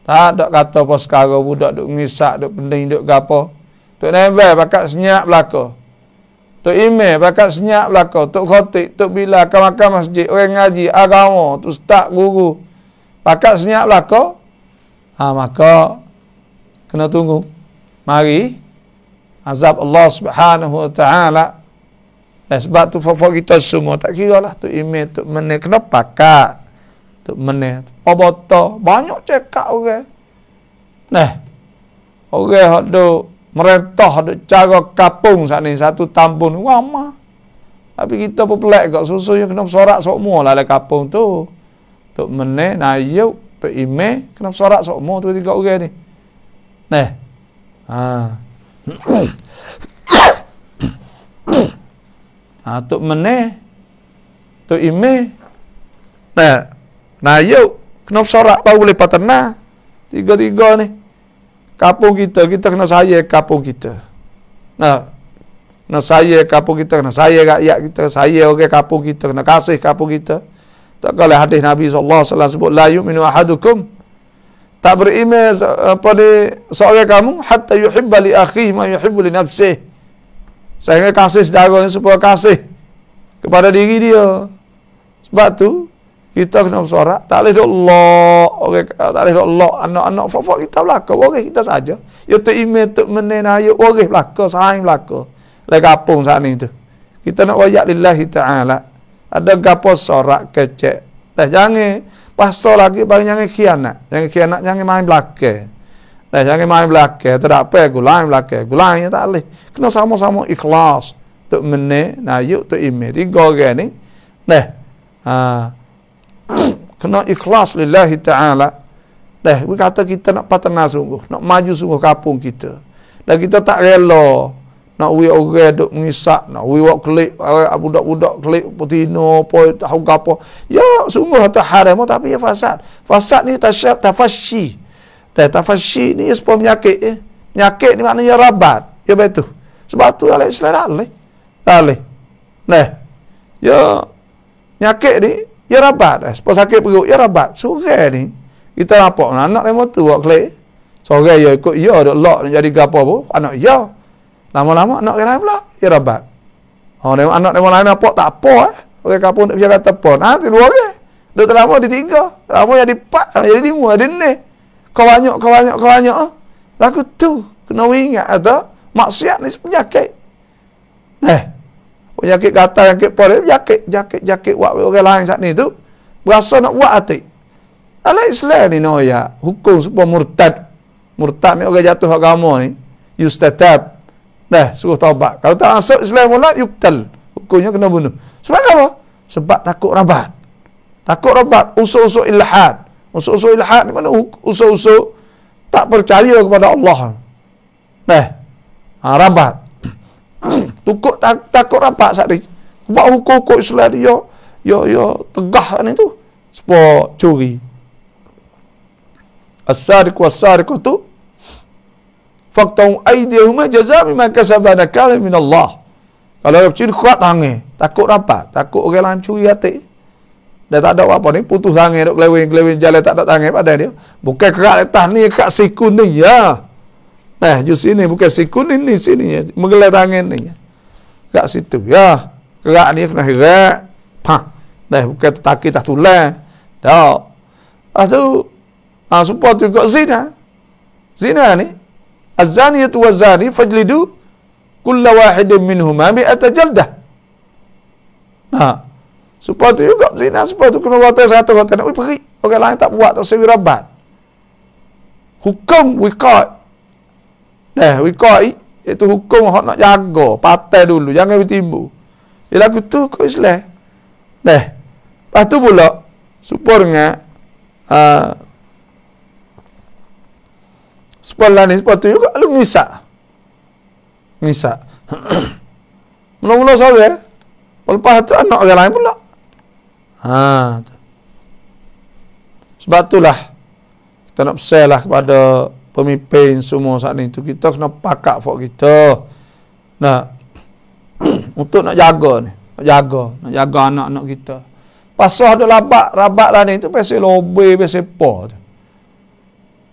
Tak ada kata apa sekarang, budak duk ngisak, duk pening, duk gapo. Tok nembel bakat senyap belaka. Tok email bakat senyap belaka. Tok khatib, tok bila makan masjid, orang ngaji agama, tu ustaz guru. Bakat senyap belaka. Maka kena tunggu. Mari azab Allah Subhanahu wa taala. Sebab tu fafak kita sungguh tak kira lah tu email tu meneh kena pakat. Tu meneh pabota banyak cekak orang. Orang hak duk merentah duk cara kapung sat ni satu tambun wama. Tapi kita pun pelik gak susunya kena bersorak semua lah kapung tu. Tu meneh nayuk tu email kena bersorak semua tu 3 orang ni. Tok meneh tok email yuk kena bersorak baru boleh paternah. 3 ni kampung kita kena sayang kampung kita. Kena sayang kampung kita, kena sayang rakyat kita, sayang orang kampung kita, kena kasih kampung kita. Tak kala hadis Nabi SAW sebut la yu'minu ahadukum, tak beriman pada seorang kamu hatta yuhibba li akhihi ma yuhibbu li nafsihi, sehingga kasih saudaranya supaya kasih kepada diri dia. Sebab tu kita kena bersorak, tak boleh duk lock orang, tak boleh duk lock anak-anak fak kita belaka, orang kita saja. Ya tu email tu menena ya orang belaka, saing belaka. Lai kapung saat ni tu. Kita nak wayak lillahi taala. Ada gapo sorak kecek. Jangan pasal lagi bang, jangan khianat. Jangan main belakang. Jangan main belakang. Tak apa gulai belakang. Gulai tak boleh. Kena sama-sama ikhlas. Tok meneh nayuk tok email 3 orang ni. Kena ikhlas lillahi ta'ala. Kata kita nak paternah sungguh, nak maju sungguh kampung kita. Dan kita tak rela nak orang duk mengisak, nak buat klik, budak-budak klik petino, tahu gapo. Ya sungguh atau haram tapi ya fasad. Fasad ni tafashi. Tafashi ni sebuah penyakit. Penyakit ni maknanya rabat. Ya betul. Sebab tu alai Islam tak. Ya penyakit ni ya rabat. Sebab sakit perut ya rabat. Surai ni kita nampak anak demo tu buat klik. Surai ya ikut ya duk lock jadi gapo apa? Anak ya. Lama-lama anak lain pula ya rabat. Anak demo lain nampak tak apa orang kampung tak bisa kata apa. Tu 2 orang. Duk terlama di 3, lama jadi 4, jadi 5, jadi 6. Kau banyak. Lagu tu kena ingat atau maksiat ni penyakit. Penyakit kata yang kepala jakit buat orang lain saat ni tu berasa nak buat hati. Dalam Islam ni ya hukum supaya murtad ni orang jatuh agama ni yustatab. Suruh taubat. Kalau tak masuk Islam pula yuktal. Hukumnya kena bunuh. Sebab apa? Sebab takut rabat. Usul-usul ilhad. Usul-usul ilhad ni mana usul-usul tak percaya kepada Allah. Rabat. Tukuk takut rapat sat ni. Buat hukum Islam dia yo tegah ni tu. Supaya curi. As-sariq was-sariqatu faqta'u aydihuma jazaa'an bima kasaba nakala min Allah. Kalau dia curi kuat tangan, takut rapat, takut orang lain curi hati. Dia tak ada apa ni, putus tangan duk kelewing jalan tak ada tangan pada dia. Bukan kerak atas ni, kerak siku ni ya. Ju sini bukan siku ni sini ya. Menggelai tangan ni. Kerak situ ya. Kerak ni kena herak. Bukan tertakir tak tulang. Dak. Tu supaya tu kok zina. Zina ni az-zaniyatu waz-zani fajlidu kulla wahidin minhuma mi'ata jaldah. Supaya tu juga zina, supaya tu kena buat satu kata nak pergi. Orang lain tak buat, tak sewi rabat. Hukum wiqai. Wiqai itu hukum hak nak jaga, patai dulu, jangan bertimbul. Bila tu kau Islam. Lepas tu pula supaya sekolah ni sepatu juga lu ngisak. Mula-mula sore, lepas tu anak orang lain pula. Sebab itulah kita nak pesan lah kepada pemimpin semua saat ni tu, kita kena pakak fok kita. Untuk nak jaga ni, nak jaga anak-anak kita. Pasal ada rabat lah ni tu pasal lobe pasal apa tu.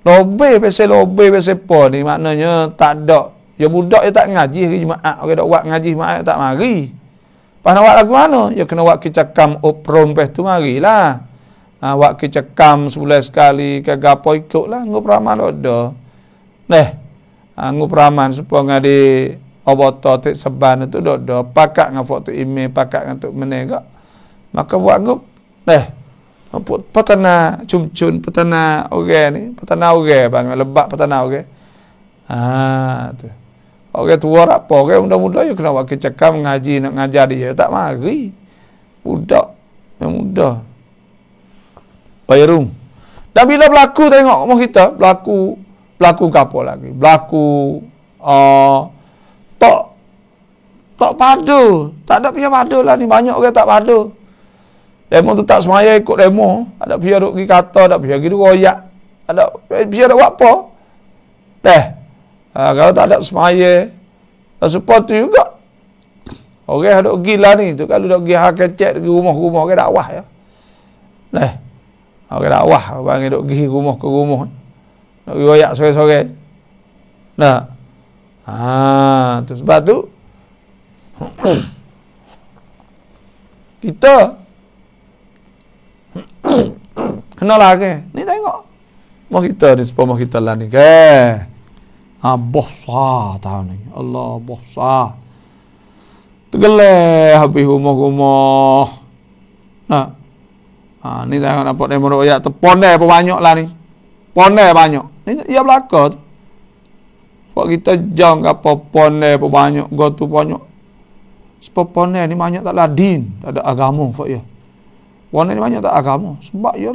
Lobe pasal apa ni maknanya tak ada. Ya budak dia tak ngaji hari Jumaat, orang dak buat ngaji Jumaat tak mari. Pas nak buat lagu mana? Ya kena buat kicakam opron pas tu marilah. Buat kicakam sebulan sekali ke gapo ikutlah ngup raman ada. Ngup raman supaya ngadi obota tik seban tu ada. Pakak ngafok tu email, pakak ngantuk menegak. Maka buat ngup. Petana cumcun, petana orang ni, petana orang bang, lebak petana orang. Tu. Orang tua apa, orang muda-muda you kena buat kecakam ngaji, nak ngajar dia, tak mari. Budak yang muda. Bayarum. Dan bila berlaku tengok rumah kita, berlaku apa lagi? Berlaku tak padu. Tak ada pihak padu lah ni, banyak orang tak padu. Demo tu tak semaya ikut demo. Ada pihak duk pergi kata, ada pihak pergi royak. Ada pihak duk buat apa? Kalau tak ada semaya, supaya tu juga. Orang duk gila ni tu, kalau duk pergi hak kecek pergi rumah-rumah orang dakwah ya. Orang dakwah bang duk pergi rumah ke rumah. Nak pergi royak sore-sore. Tu sebab tu kita kena lagi. Ni tengok. Mau kita ni, sepuluh kita lah ni ke. Bohsah tahun ni. Allah bohsah. Tergeleh habis rumah-rumah. Ni tengok nampak demo royak terpondai apa banyak lah ni. Pondai banyak. Ni ia belaka tu. Sebab kita jang apa pondai apa banyak. Go tu banyak. Sebab pondai ni banyak tak lah din. Tak ada agama. Fak ya. Pondai ni banyak tak agama. Sebab ia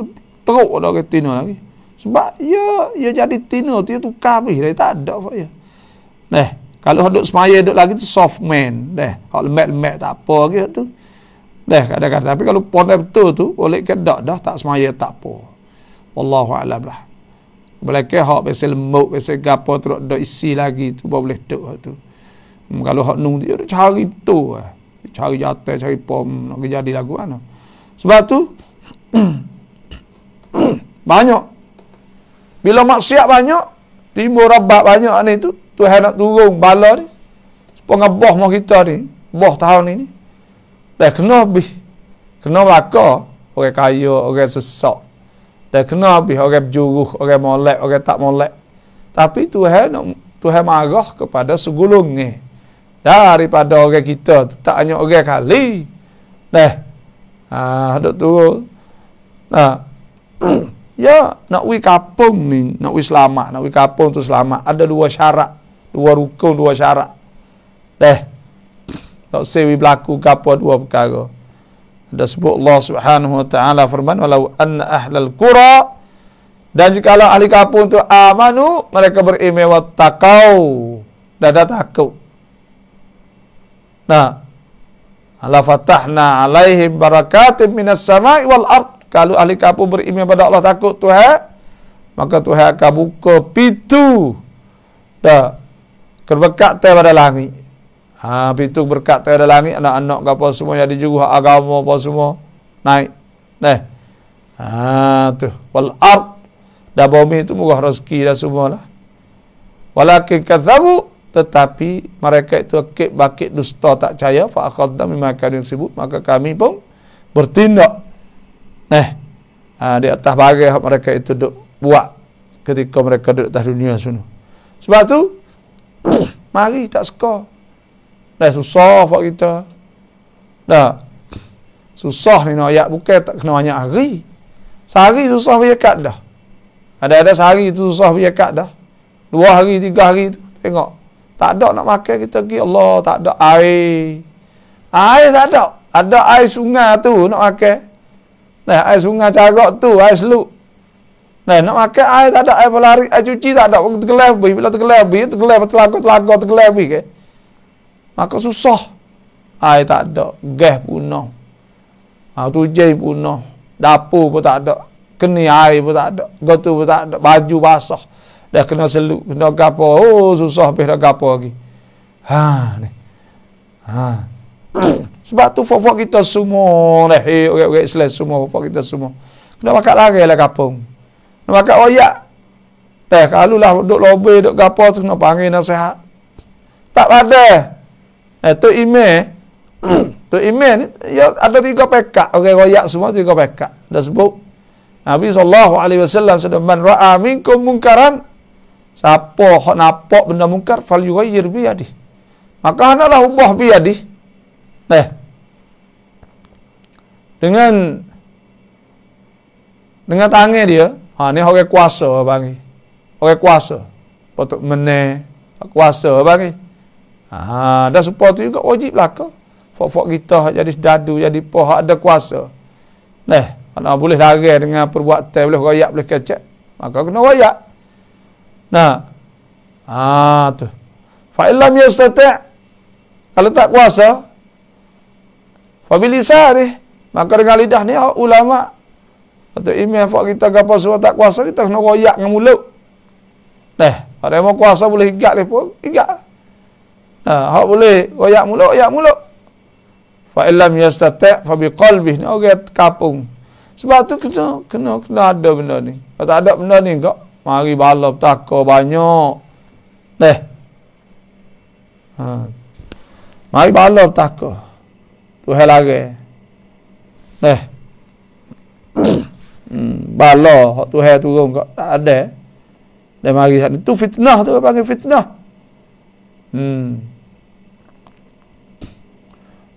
teruk dah ke tino lagi. Sebab ia jadi tino tu tukar habis. Dia tak ada. Fak ya. Kalau duduk semaya duduk lagi tu soft man. Hak lemak-lemak tak apa lagi tu. Kadang-kadang. Tapi kalau pondai betul tu boleh kedak dah tak semaya tak apa. Wallahu a'lam lah. Boleh ke hak pasal lemuk, pasal gapo tu ada isi lagi tu boleh duk tu. Kalau hak nung dia cari betul. Cari jatuh, cari pom nak jadi lagu mana. Sebab tu banyak. Bila maksiat banyak, timbul rabat banyak ni tu, Tuhan nak turun bala ni. Supaya ngeboh mau kita ni, boh tahun ni. Kena habis. Kena belaka orang kaya, orang sesak. Kena habis orang berjuruh, orang molek, orang tak molek. Tapi Tuhan marah kepada segulungnya. Daripada orang kita tak hanya orang kali. Duk turun. Ya, nak wi kapung ni, nak wi selamat, nak wi kapung tu selamat. Ada dua syarat, dua rukun, dua syarat. Tak sewi berlaku kapo dua perkara. Ada sebut Allah Subhanahu wa taala firman walau anna ahlal qura, dan jikalau ahli kampung tu amanu, mereka beriman wa taqau, dan takut. Nah, la fatahna alaihim barakatim minas sama'i wal ard. Kalau ahli kampung beriman pada Allah, takut Tuhan, maka Tuhan akan buka pintu berkat pada langit. Pintu berkat pada langit, anak-anak apa semua yang dijuruh agama apa semua naik. Tu wal ard, dah bumi itu murah rezeki dah semualah. Walakin kadzabu, tetapi mereka itu bakit dusta, tak percaya. Fa akhadna mimma kanu yaksibun, maka kami pun bertindak di atas bagai mereka itu duk buat ketika mereka duduk atas dunia sana. Sebab tu mari tak suka. Susah buat kita. Susah ni nak ayat, bukan tak kena banyak hari. Sehari susah beryakat dah. Ada sehari itu susah beryakat dah. 2 hari, 3 hari tu. Tengok. Tak ada nak makan kita pergi. Allah, tak ada air. Air tak ada. Ada air sungai tu nak makan. Air sungai Carok tu, air seluk. Nak makan air tak ada. Air pelari, air cuci tak ada. Tergelar habis. Bila tergelar habis, tergelar telaga, tergelar habis ke. Maka susah. Air tak ada. Gas punah. Tujai punah. Dapur pun tak ada. Keni air pun tak ada. Gotu pun tak ada. Baju basah. Dah kena seluk, kena gapo. Susah habis dah gapo lagi. Sebab tu fok-fok kita semua orang-orang Islam semua, fok kita semua kena makan lari lah kapung. Kena makan oyak. Kalau lah duk lobe, duk gapo tu kena panggil nasihat. Tak ada. Tu email. Tu email ni ya, ada 3 pekat. Orang royak semua 3 pekat. Dah sebut Nabi SAW sudah, man ra'a minkum munkaran, siapa hok nampak benda mungkar, fal yughayyir bi yadihi, maka hendaklah ubah bi yadihi. Dengan tangan dia. Ni orang kuasa bagi. Orang kuasa. Patut meneh kuasa bagi. Dah supaya tu juga wajiblah ke. Fok-fok kita jadi dadu, jadi pohak ada kuasa. Kalau boleh lari dengan perbuatan, boleh royak, boleh kecek, maka kena royak. Tu. Fa illam yastati', kalau tak kuasa, fa bilisani, maka dengan lidah ni ulama atau imam fak kita gapo semua tak kuasa, kita kena royak dengan mulut. Ada mau kuasa boleh higat pun higat. Hak boleh royak mulut. Fa illam yastati' fa biqalbihi, orang kapung. Sebab tu kena ada benda ni. Kalau tak ada benda ni kau mari bala petaka banyak. Mari bala petaka. Tuhan lari. Bala hak Tuhan turun kau tak ada. Dan mari itu fitnah tu, panggil fitnah.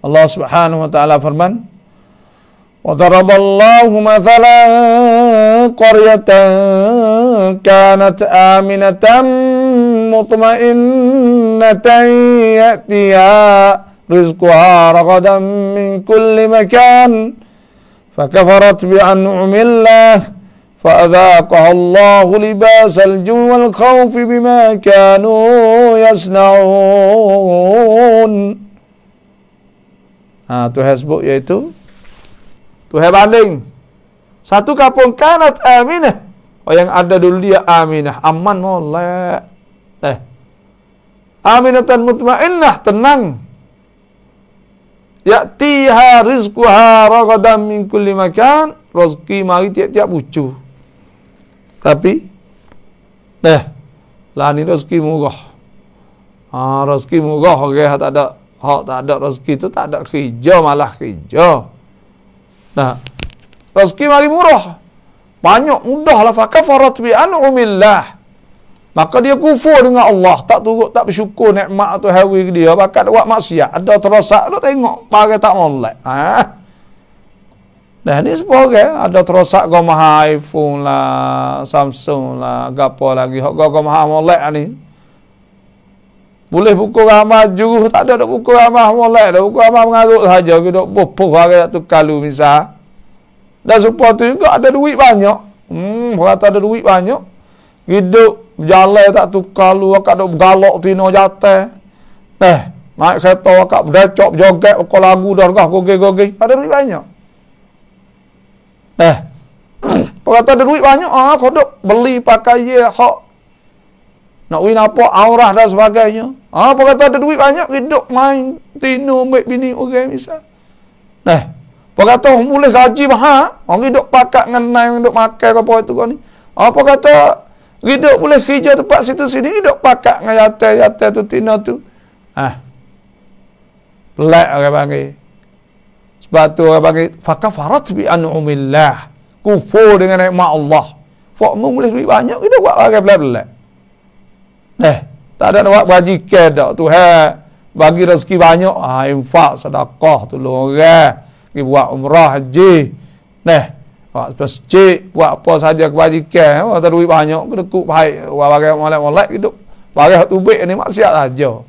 Allah Subhanahu wa taala firman, وَضَرَبَ اللَّهُ مَثَلًا قَرْيَةً كَانَتْ آمِنَةً مُطْمَئِنَّةً يَأْتِيهَا رِزْقُهَا رَغَدًا مِنْ كُلِّ مَكَانٍ فَكَفَرَتْ بِأَنْعُمِ اللَّهِ فَأَذَاقَهَا اللَّهُ لِبَاسَ الْجُوعِ وَالْخَوْفِ بِمَا كَانُوا يَصْنَعُونَ. Tuhan sebut iaitu Tuhan banding satu kampung kanat aminah, yang ada dulu dia aminah, aman molek, aminatan mutmainnah, tenang, ya'tiha rizquha ragadan min kulli makan, rezeki mari tiap-tiap bucu, tapi lah ni rezeki murah. Rezeki murah, orang tak ada rezeki tu tak ada kerja, malah kerja. Rezeki mari murah, banyak, mudahlah. Fakafarat bi an'umillah, maka dia kufur dengan Allah, tak turut, tak bersyukur nikmat tu hawi dia, bakat buat maksiat, ada terosak, lu tengok pakai tak molek. Ni semua ada terosak go mahal iPhone lah, Samsung lah, gapo lagi hok go mahal molek ni. Boleh pukul ramah juruh, tak ada pukul ramah molek, dah pukul ramah mengarut saja, kita bopoh hari tu kalu misal. Dan supaya tu juga ada duit banyak. Orang tak ada duit banyak, hidup berjalan tak tukar lu, akak duk galak tino jatah. naik kereta akak berdacok joget kau lagu dah gogeh ada duit banyak. Kau kata ada duit banyak, kau duk beli pakai ye hak nak win apa aurah dan sebagainya. Kau kata ada duit banyak, hidup main tino ambil bini orang misal. Kau kata boleh gaji mahal, orang hidup pakat ngenai hidup makan apa itu kau ni. Apa kata hidup boleh kerja tempat situ sini, hidup pakat dengan yate tu tino tu. Pelik orang panggil. Sebab tu orang panggil fakafarat bi an'umillah. Kufur dengan nikmat Allah. Fakmu boleh duit banyak, kita buat orang pelik-pelik. Tak ada nak buat bajikan dak tu. Bagi rezeki banyak, infak, sedekah, tolong orang. Pergi buat umrah, haji. Buat masjid, buat apa saja kebajikan. Ada duit banyak, kedekuk baik. Bagai molek-molek hidup. Bagai tu baik ni maksiat saja.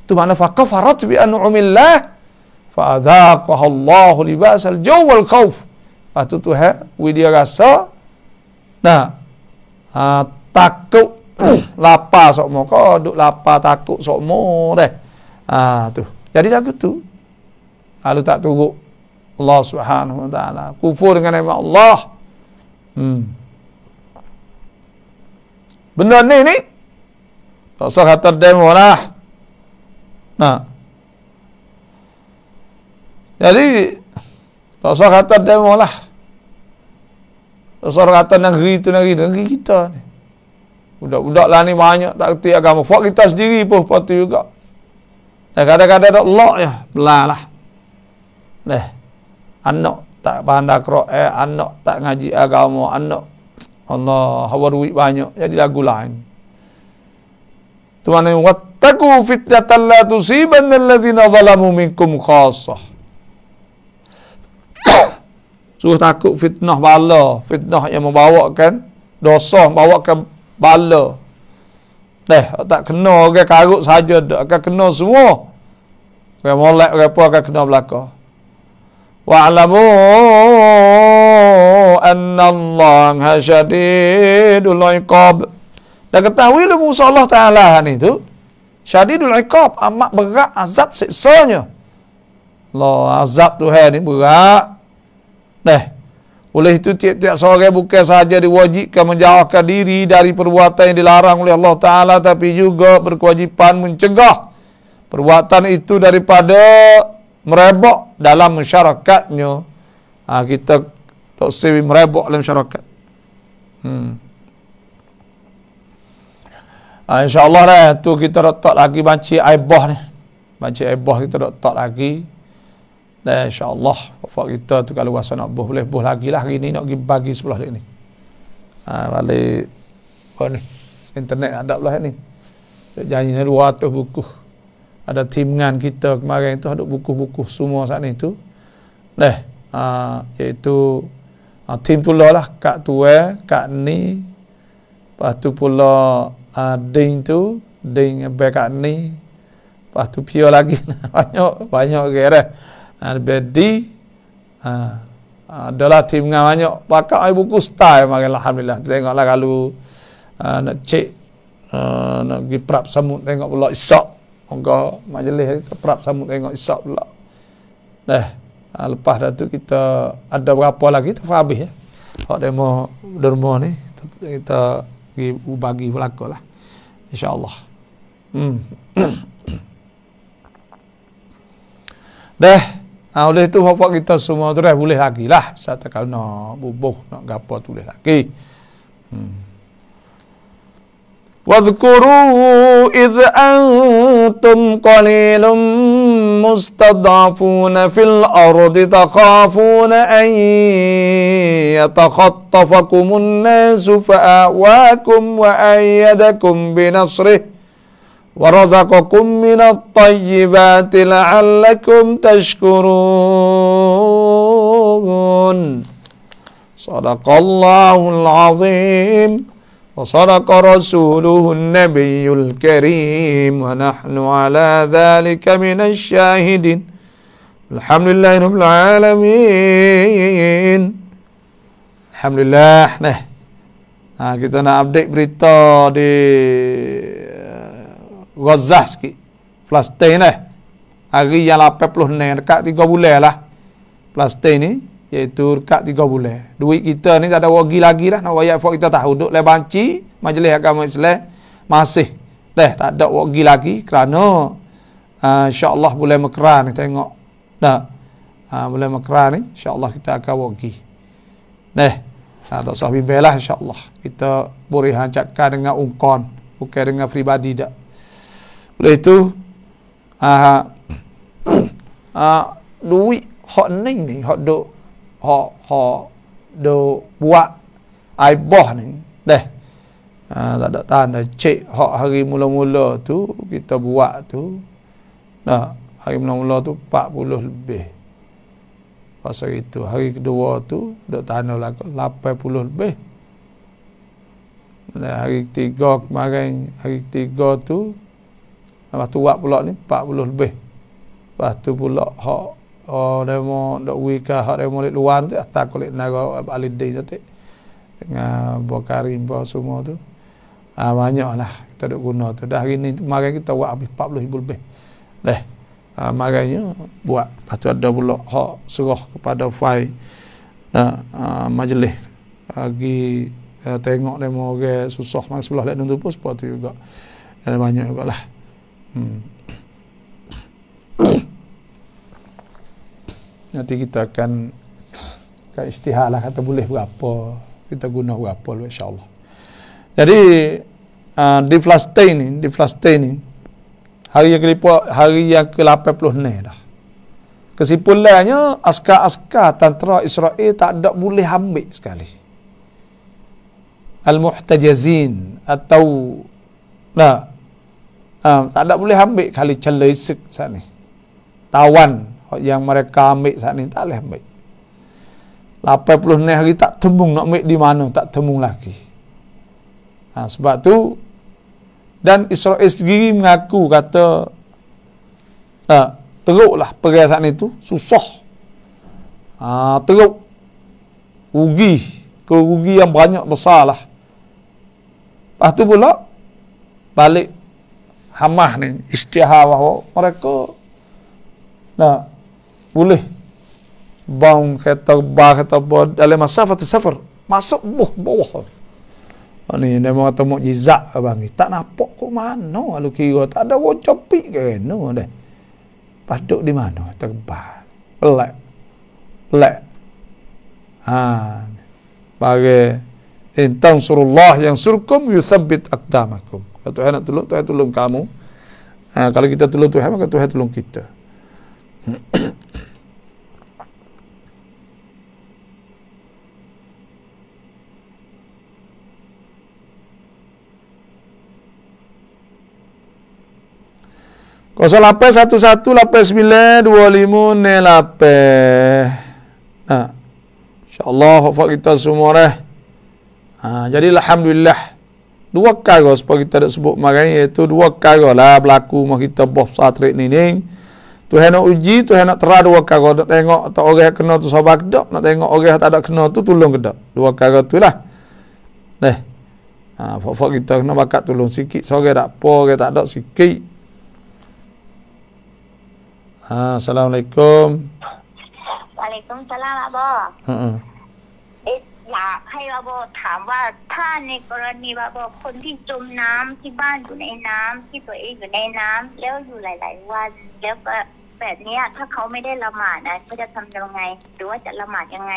Tu makna fakafarat bi an'umillah. Fa'adzaqaha Allahu libasal jaw wal khauf. Tu dia rasa takut lapar sokmo kau duk lapar takut sokmo deh. Tu. Jadi lagu tu. Lalu tak turut Allah Subhanahu wa taala. Kufur dengan nikmat Allah. Benda ni tak usah kata demo lah. Jadi tak usah kata demo lah. Tak usah kata negeri kita ni. Budak-budak lah ni banyak tak kerti agama. Fak kita sendiri pun sepatu juga. Kadang-kadang ada Allah ya, belah lah. Anak tak pandai Quran, anak tak ngaji agama, anak Allah hawa duit banyak, jadi lagu lain. Tu maknanya wattaqu fitnatan la tusibanna alladhina zalamu minkum khassah. Suruh takut fitnah bala, fitnah yang membawakan dosa, membawakan bala. Tak kena orang karut saja, akan kena semua. Orang molek apa akan kena belaka. Wa'lamu anna Allah syadidul iqab. Dan ketahuilah Musa Allah Ta'ala ni tu syadidul iqab, amat berat azab siksanya. Allah, azab Tuhan ni berat. Oleh itu tiap-tiap seorang bukan sahaja diwajibkan menjauhkan diri dari perbuatan yang dilarang oleh Allah Ta'ala, tapi juga berkewajipan mencegah perbuatan itu daripada merebak dalam masyarakatnya. Kita tak sewi merebak dalam masyarakat. InsyaAllah lah tu kita letak lagi banci aibah ni. Banci aibah kita letak lagi. Dan insyaAllah wafak kita tu kalau rasa nak boleh lagi lah. Hari ni nak pergi bagi sebelah ni. Balik ni internet ada belah ni. Janji ni 200 buku. Ada timingan kita kemarin tu ada buku-buku semua saat ni tu. Iaitu tim tu lah Kak Tua, Kak Ni. Lepas tu pula Ding tu, Ding Kak Ni. Lepas tu Pio lagi. banyak kira. Bedi adalah tim dengan banyak pakai buku style makan alhamdulillah. Tengoklah kalau nak cek nak pergi prap samut tengok pula isyak. Moga majlis kita prap samut tengok isyak pula. Lepas dah tu kita ada berapa lagi kita habis ya. Hak demo derma ni kita pergi bagi belakalah insya-Allah. Oleh itu hafal kita semua terus boleh lagi lah. Satu kalau nak bubuh nak gapo tulis lagi. Wadhkuru idh antum qalilun mustad'afuna fil ardi takhafuna an yatakhattafakumun nasu fa'awakum wa ayyadakum binasrihi وَرَزَقَكُمْ مِنَ الطَّيِّبَاتِ لَعَلَّكُمْ تَشْكُرُونَ صدق الله العظيم وصدق رسوله النبي الكريم ونحن على ذلك من الشاهدين الحمد لله رب العالمين. Alhamdulillah. Kita nak update berita di Gaza sikit. Palestin dah. Hari yang 86 dekat 3 bulan lah. Palestin ni iaitu dekat 3 bulan. Duit kita ni tak ada wagi lagi dah. Nak wayak kita tahu duduk le banci Majlis Agama Islam masih tak ada wagi lagi kerana insya-Allah bulan Mekran ni tengok dah. Bulan Mekran ni insya-Allah kita akan wagi. Tak usah bimbang lah insya-Allah. Kita boleh hancarkan dengan ungkon, bukan dengan pribadi dak. Oleh itu duit hak ni hak duk buat aibah ni tak ada tanda cek hak hari mula-mula tu kita buat tu hari mula-mula tu 40 lebih. Pasal itu hari kedua tu duk tanda lah 80 lebih. Hari ketiga kemarin, hari ketiga tu lepas tu buat pula ni 40 lebih. Lepas tu pula hak demo dok wika hak demo luar tu atas kulit naga alidai tu dengan Bokarim semua tu. Banyaklah kita duk guna tu. Dah hari ni kemarin kita buat habis 40,000 lebih. Makanya buat. Lepas tu ada pula hak serah kepada fai majlis bagi tengok demo orang susah masa sebelah lain tu pun seperti juga. Ada banyak jugalah. Nanti kita akan istihar lah kata boleh berapa, kita guna berapa insya-Allah. Jadi di Palestin ni hari yang ke-86 dah. Kesimpulannya askar-askar tentera Israel tak ada boleh ambil sekali. Al-muhtajazin atau tak ada boleh ambil kali celisik saat ni. Tawan yang mereka ambil saat ni tak boleh ambil. 86 hari tak tembung nak ambil di mana, tak tembung lagi. Sebab tu dan Israel sendiri mengaku kata teruklah perang saat ni tu susah. Teruk kerugi yang banyak besar lah. Lepas tu pula balik Hamas ni istihar bahawa mereka boleh bang kereta dalam masafat safar masuk bawah. Ni dia kata mukjizat abang ni. Tak nampak kok mana lu kira tak ada wajapik ke no dah. Paduk di mana terbang. Pelak. Bagi intan surullah yang surkum yuthabbit aqdamakum. Kalau Tuhan nak tolong, Tuhan tolong kamu. Kalau kita tolong Tuhan, maka Tuhan tolong kita. Kosong 8 11 89 25 08. InsyaAllah hafal kita semua dah. Jadi alhamdulillah 2 perkara supaya kita dah sebut makan iaitu 2 perkara lah berlaku mah kita boh satrik ni. Tuhan nak uji, Tuhan nak terah 2 perkara, nak tengok atau orang kena tu sabar ke tak, nak tengok orang tak ada kena tu tolong ke tak. 2 perkara tu lah. Fak kita kena bakat tolong sikit, seorang tak apa, orang tak ada sikit. Assalamualaikum. Waalaikumsalam อยากให้บาโบถามว่าถ้าในกรณีบาโบคนที่จมน้ำที่บ้านอยู่ในน้ำที่ตัวเองอยู่ในน้ำแล้วอยู่หลายๆวันแล้วก็แบบนี้ถ้าเขาไม่ได้ละหมาดนะเขาจะทำยังไงหรือว่าจะละหมาดยังไง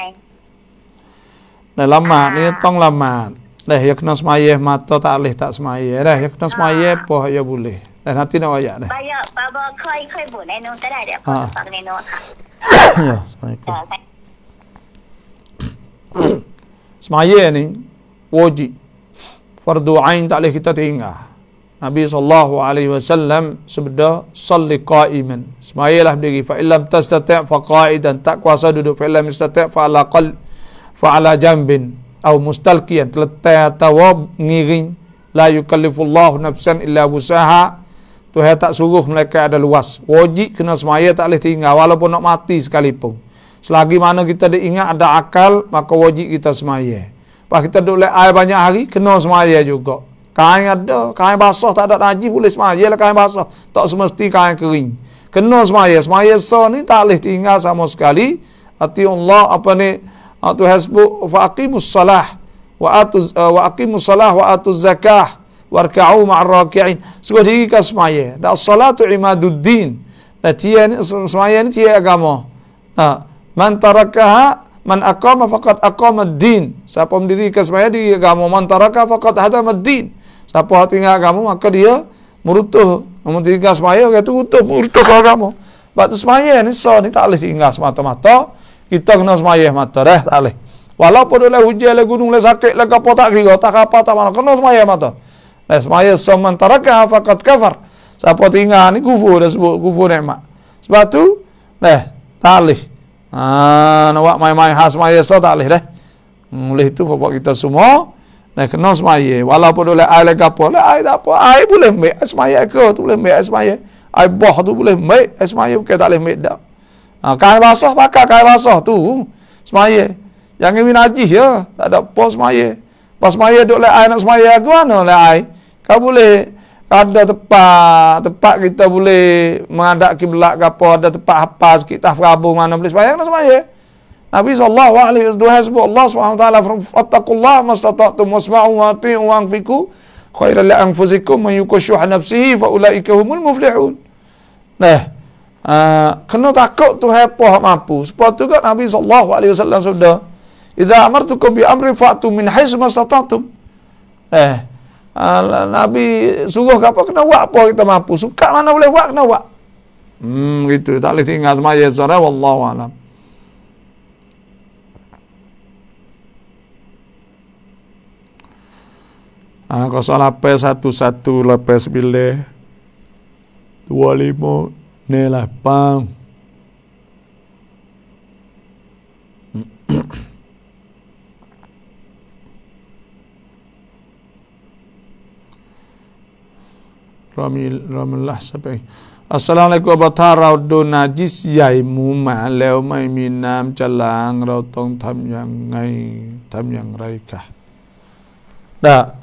ในละหมาดนี่ต้องละหมาดdah ya kena semaya mata tak boleh tak semaya dah ya kena semaya apa ya boleh dah nanti nak ayat dah banyak baba ค่อยบ่นในโน้ตก็ได้เดี๋ยวขอฟังในโน้ตค่ะ ya assalamualaikum semaya ni wajib fardu ain tak boleh kita tinggal. Nabi SAW sabda salli qa'iman, semayalah berdiri, fa illam tastati' fa qa'idan, tak kuasa duduk, fa illam tastati' fa ala jambin atau mustalqiyan, terletak atau ngiring. La yukallifullahu nafsan illa wusaha, Tuhan tak suruh mereka ada luas. Wajib kena semaya, tak boleh tinggal walaupun nak mati sekalipun. Selagi mana kita diingat ada akal, maka wajib kita semaya. Pas kita duduk air banyak hari, kena semaya juga. Kain ada, kain basah tak ada najis boleh semaya lah kain basah. Tak semesti kain kering. Kena semaya. Semaya so ni tak boleh tinggal sama sekali. Ati Allah apa ni? Tu hasbu fa aqimus salah wa aqimus salah wa atuz zakah warka'u ma'ar raki'in. Sudah diri ke semaya. Dan salatu imaduddin. Dia ni semaya ni dia agama. Man tarakaha man aqama faqad aqama ad-din. Siapa mendirikan semaya di agama, man taraka faqad hadama ad-din. Siapa tinggal agama maka dia merutuh. Mendirikan semaya kata merutuh ke agama. Sebab tu semaya ni ni tak boleh tinggal semata-mata. Kita kena semaya mata dah, tak boleh. Walaupun oleh hujan, oleh gunung, oleh sakit, oleh apa tak kira, tak apa tak mana, kena semaya mata. Semaya man taraka faqad kafar. Siapa tinggal ni kufur, dah sebut kufur nikmat. Sebab tu tak boleh. Nak buat main-main khas semaya tak boleh dah. Oleh itu bapak kita semua kena semaya. Walaupun oleh air lagi apa, oleh air tak apa, air boleh ambil semaya ke, tu boleh ambil semaya. Air bah tu boleh ambil semaya, bukan tak boleh ambil dah. Kain basah pakai kain basah tu semaya. Jangan minum najis ya, tak ada apa semaya. Pas semaya duk le air nak semaya ke mana le air? Kau boleh ada tempat kita boleh menghadap kiblat ke apa, ada tempat hafal sikit tahfaz mana boleh semaya nak semaya. Nabi sallallahu alaihi wasallam hasbu Allah Subhanahu wa taala fattaqullaha mastata'tum wasma'u wa ati'u wa anfiqu khairan li anfusikum man yuqashu nafsihi fa ulaika humul muflihun. Kena takut Tuhan apa mampu. Sebab tu kan Nabi sallallahu alaihi wasallam sabda, "Idza amartukum bi amri fa'tu min haitsu mastata'tum." Nabi suruh apa kena buat apa kita mampu. Suka mana boleh buat kena buat. Gitu. Tak boleh tinggal semaya sana wallahu alam. Kau salah lepas 11 lepas 9 25 ni lah pang. Ramillah sampai. Assalamualaikum warahmatullahi wabarakatuh. Najis ใหญ่หมูหมาแล้วไม่มีน้ำจะล้างเราต้องทำอย่างไรคะdah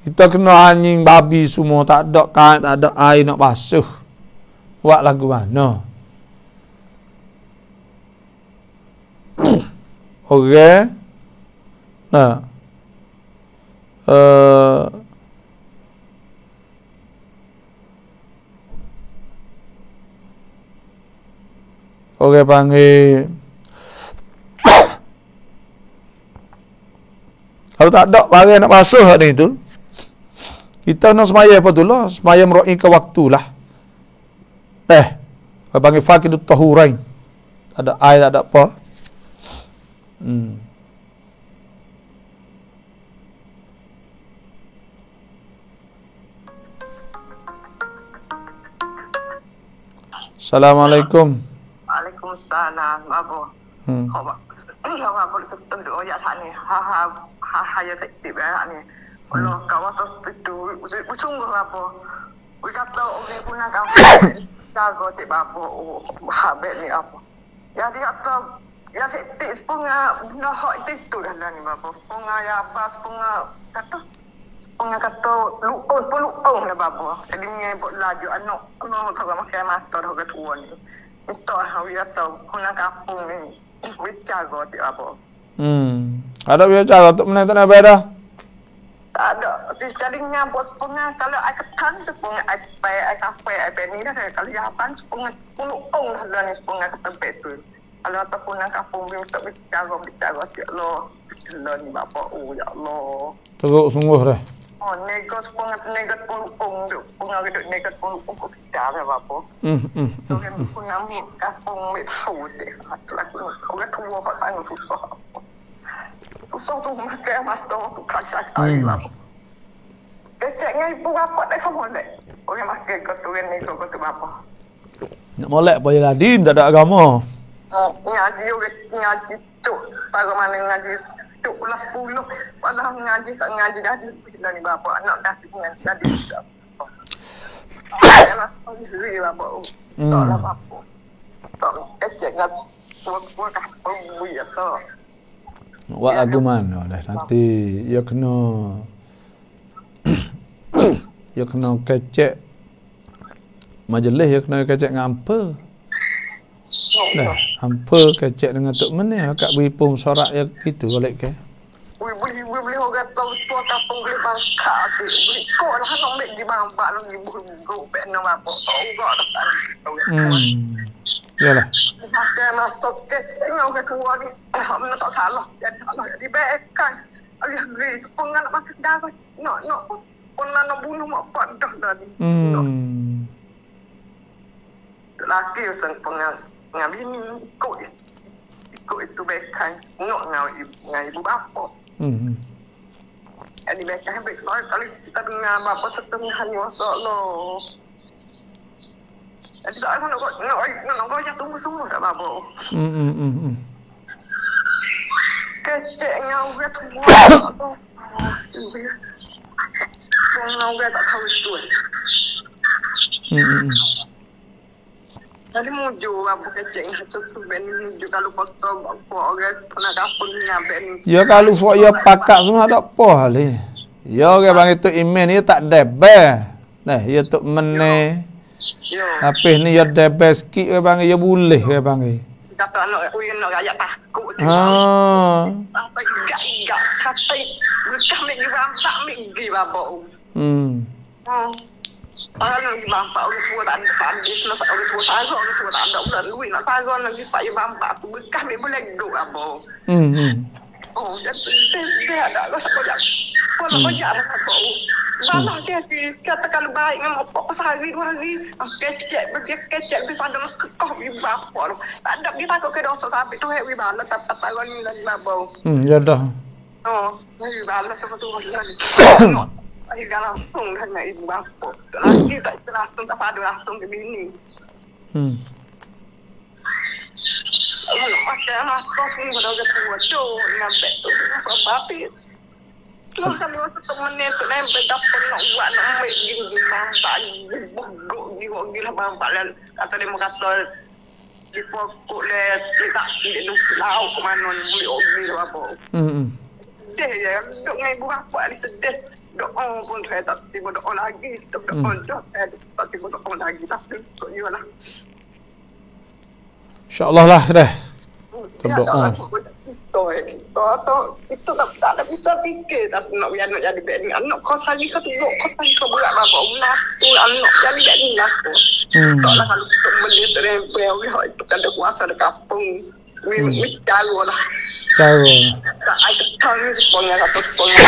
kita kena anjing babi semua tak ada kain tak ada air nak basuh buat lagu mana okey okey panggil kalau tak ada barang nak basuh hari itu kita nak semaya apa tu lah semaya mero'i ke waktu lah panggil fakidut tahurain ada air tak ada apa Assalamualaikum. Waalaikumsalam Abu. Apa setu doa ya sana. Ha ya sekti berak ni. Allah kau tu sungguh apa. Kata orang guna kau jaga tik apa habis ni apa. Ya dia kata ya sekti sepunga nak itu dah ni apa. Sepunga ya apa sepunga kata luung lah bapa. Jadi ni buat laju anak kau makan mata dah ke tua ni. Itu hawi atau guna kampung ni. Jaga ti apa. Ada biar jaga tu mana tak ada dah. Tak ada. Jadi nyambut sepunga kalau ai ketan sepunga ai kafe ai ni dah kalau jawapan sepunga luung dah ni sepunga ke tempat tu. Kalau ataupun nak kampung ni untuk bicara ti Allah. Allah ni bapa ya Allah. Teruk sungguh dah. Negot negot pulung duk punga geduk negot pulung kok kita apa. Tu kan punga mi kampung mit sud deh. Orang tua kau tanya susah. Susah tu makan mata tu kasar sekali apa. Keceknya ibu apa dah semua deh. Orang makan kau tu kan negot kau tu apa. Nak molek boleh lah din tak ada agama. Ngaji tu bagaimana ngaji tu ulas 10 malah ngaji tak ngaji dah ni bapa anak dah ngaji dah. Alah sendiri lah bapa. Tak lah bapa. Tak ecek ngap buat kampung ya tu. Buat lagu mana dah nanti ya kena Ya kena kecek majlis, ya kena kecek dengan ampa. Dah, ampa kecek dengan tok meneh akak beri pun sorak ya gitu golek ke. Boleh orang tahu tua kampung boleh bangka tu. Boleh kau lah nak ambil di bangka lagi buruk ben nama apa. Tahu gak dah. Yalah. Makan masuk kecek orang tua ni. Mana tak salah. Jadi salah jadi bekan. Ayah beri pengan makan darah. Nak pun nak bunuh mak pak dah tadi. Laki sang pengan ngabini ikut itu bekan. Nak ngau ibu bapa. Jadi bekan baik kali kita dengar bapa setengah ni masuk-Allah. Jadi tak nak kau tunggu dah bapa. Kecek ngau dia tua. Ngau dia tak tahu itu. Jadi muju apa kecek ngau tu ben muju kalau pasal bapa orang pernah dapur dengan ben. Ya kalau fok ya pakak semua tak apa hal. Ya orang bang itu iman dia tak debel. Nah, ya tok meneh. Tapi ni ya debel sikit bang ya boleh bang. Kata anak uyan nak rakyat takut. Apa igak sampai bekah mek di bangsa mek di bapa. Kalau di bangsa orang tua tak ada habis nak orang tua sago orang tua tak ada bulan duit nak sago lagi saya bangsa tu bekah mek boleh duk apa. Oh, dia ada kau saja. Kalau kau jarak apa. Malah dia kata kalau baik dengan apa sehari 2 hari kecek daripada nak kekah ibu bapa tu. Tak ada dia takut ke dosa sampai tu hewi bala tak tahu ni lagi bapa. Ya dah. Oh, hewi bala sama-sama lagi. Ai langsung dengan ibu bapa. Lagi tak langsung tak ada langsung ke bini. Kalau macam apa pun kalau dia buat tu nampak tu sebab api. Kalau kami waktu temennya tu nampak dapat nak buat nak ambil gini bangsa bogok gila bangsa dan kata dia kata di pokok le tak dia nak lauk ke mana ni boleh obli apa. Sedih ya, dok dengan ibu bapa ni sedih. Dok pun saya tak tiba dok lagi, dok saya tak tiba dok lagi tapi kok jualah. InsyaAllah lah dah. Berdoa. Itu tak ada bisa fikir tak nak biar nak jadi band anak kau lagi kau tengok kau berat bapa ulah tu anak jadi band aku. Taklah kalau kita beli terempel itu kan ada kuasa di kampung. Mi jago lah. Jago. Tak ada kami seponnya atau seponnya.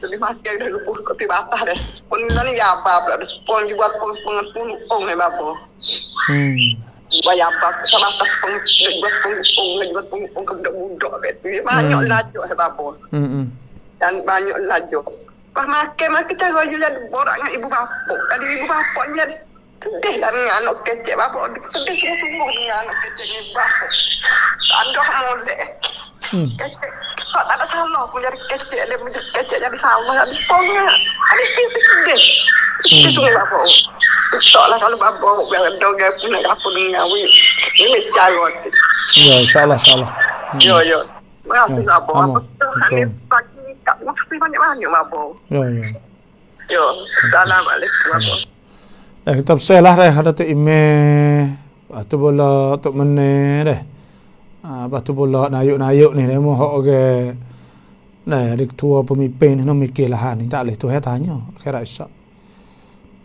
Jadi masih ada kebun kopi batah deh. Spon ni ya apa? Ada spon juga pengepung ni bapa. Bayar apa sama atas pengepung budak betul. Banyak laju sebab apa. Dan banyak laju. Pas makan cara juga borak dengan ibu bapa. Kalau ibu bapa ni sedih lah dengan anak kecil bapa. Sedih sungguh dengan anak kecil ibu bapa. Tak ada molek. Kecil. Tak ada salah pun jadi kecil. Dia menjadi kecil jadi salah. Habis pongnya. Habis sedih. Sedih sungguh bapa. Taklah kalau bapa biar dongeng pun nak dapur dengan awak. Ini cara. Ya, insyaAllah. Ya. Terima kasih bapa. Ini pagi tak terima kasih banyak-banyak bapa. Ya. Assalamualaikum bapa. Kita bersih lah ada tu email. Lepas tu pula tok meneh deh. Lepas tu pula nayuk-nayuk ni demo hok orang. Nah, ada ketua pemimpin ni mikir lah ni tak boleh tu tanya. Kira isak.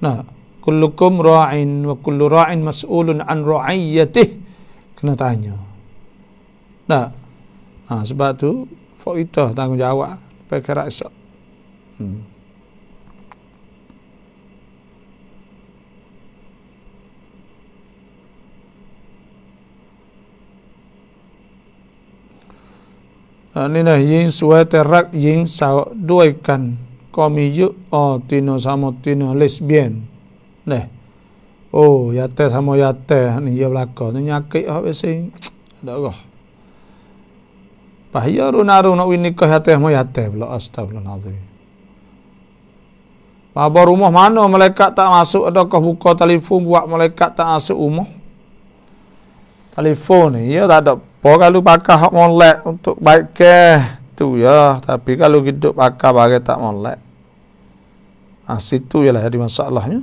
Nah, kullukum ra'in wa kullu ra'in mas'ulun an ra'iyatih. Kena tanya. Nah. Sebab tu fok kita tanggungjawab pakai rasa. Ni nah yin suai terak yin sao đuôi kan có mi yu tino samo tino lesbian. Nè. Yate samo yate ni ya belaka tu nyakit hak besi. Dak goh. Bahaya runaru nak nikah yate mo yate pula astagfirullahalazim. Baba rumah mana malaikat tak masuk, adakah buka telefon buat malaikat tak masuk rumah? Telefon ni ya tak ada apa kalau pakai hak molek untuk baik ke tu ya, tapi kalau hidup pakai bagai tak molek. Situ ialah jadi masalahnya.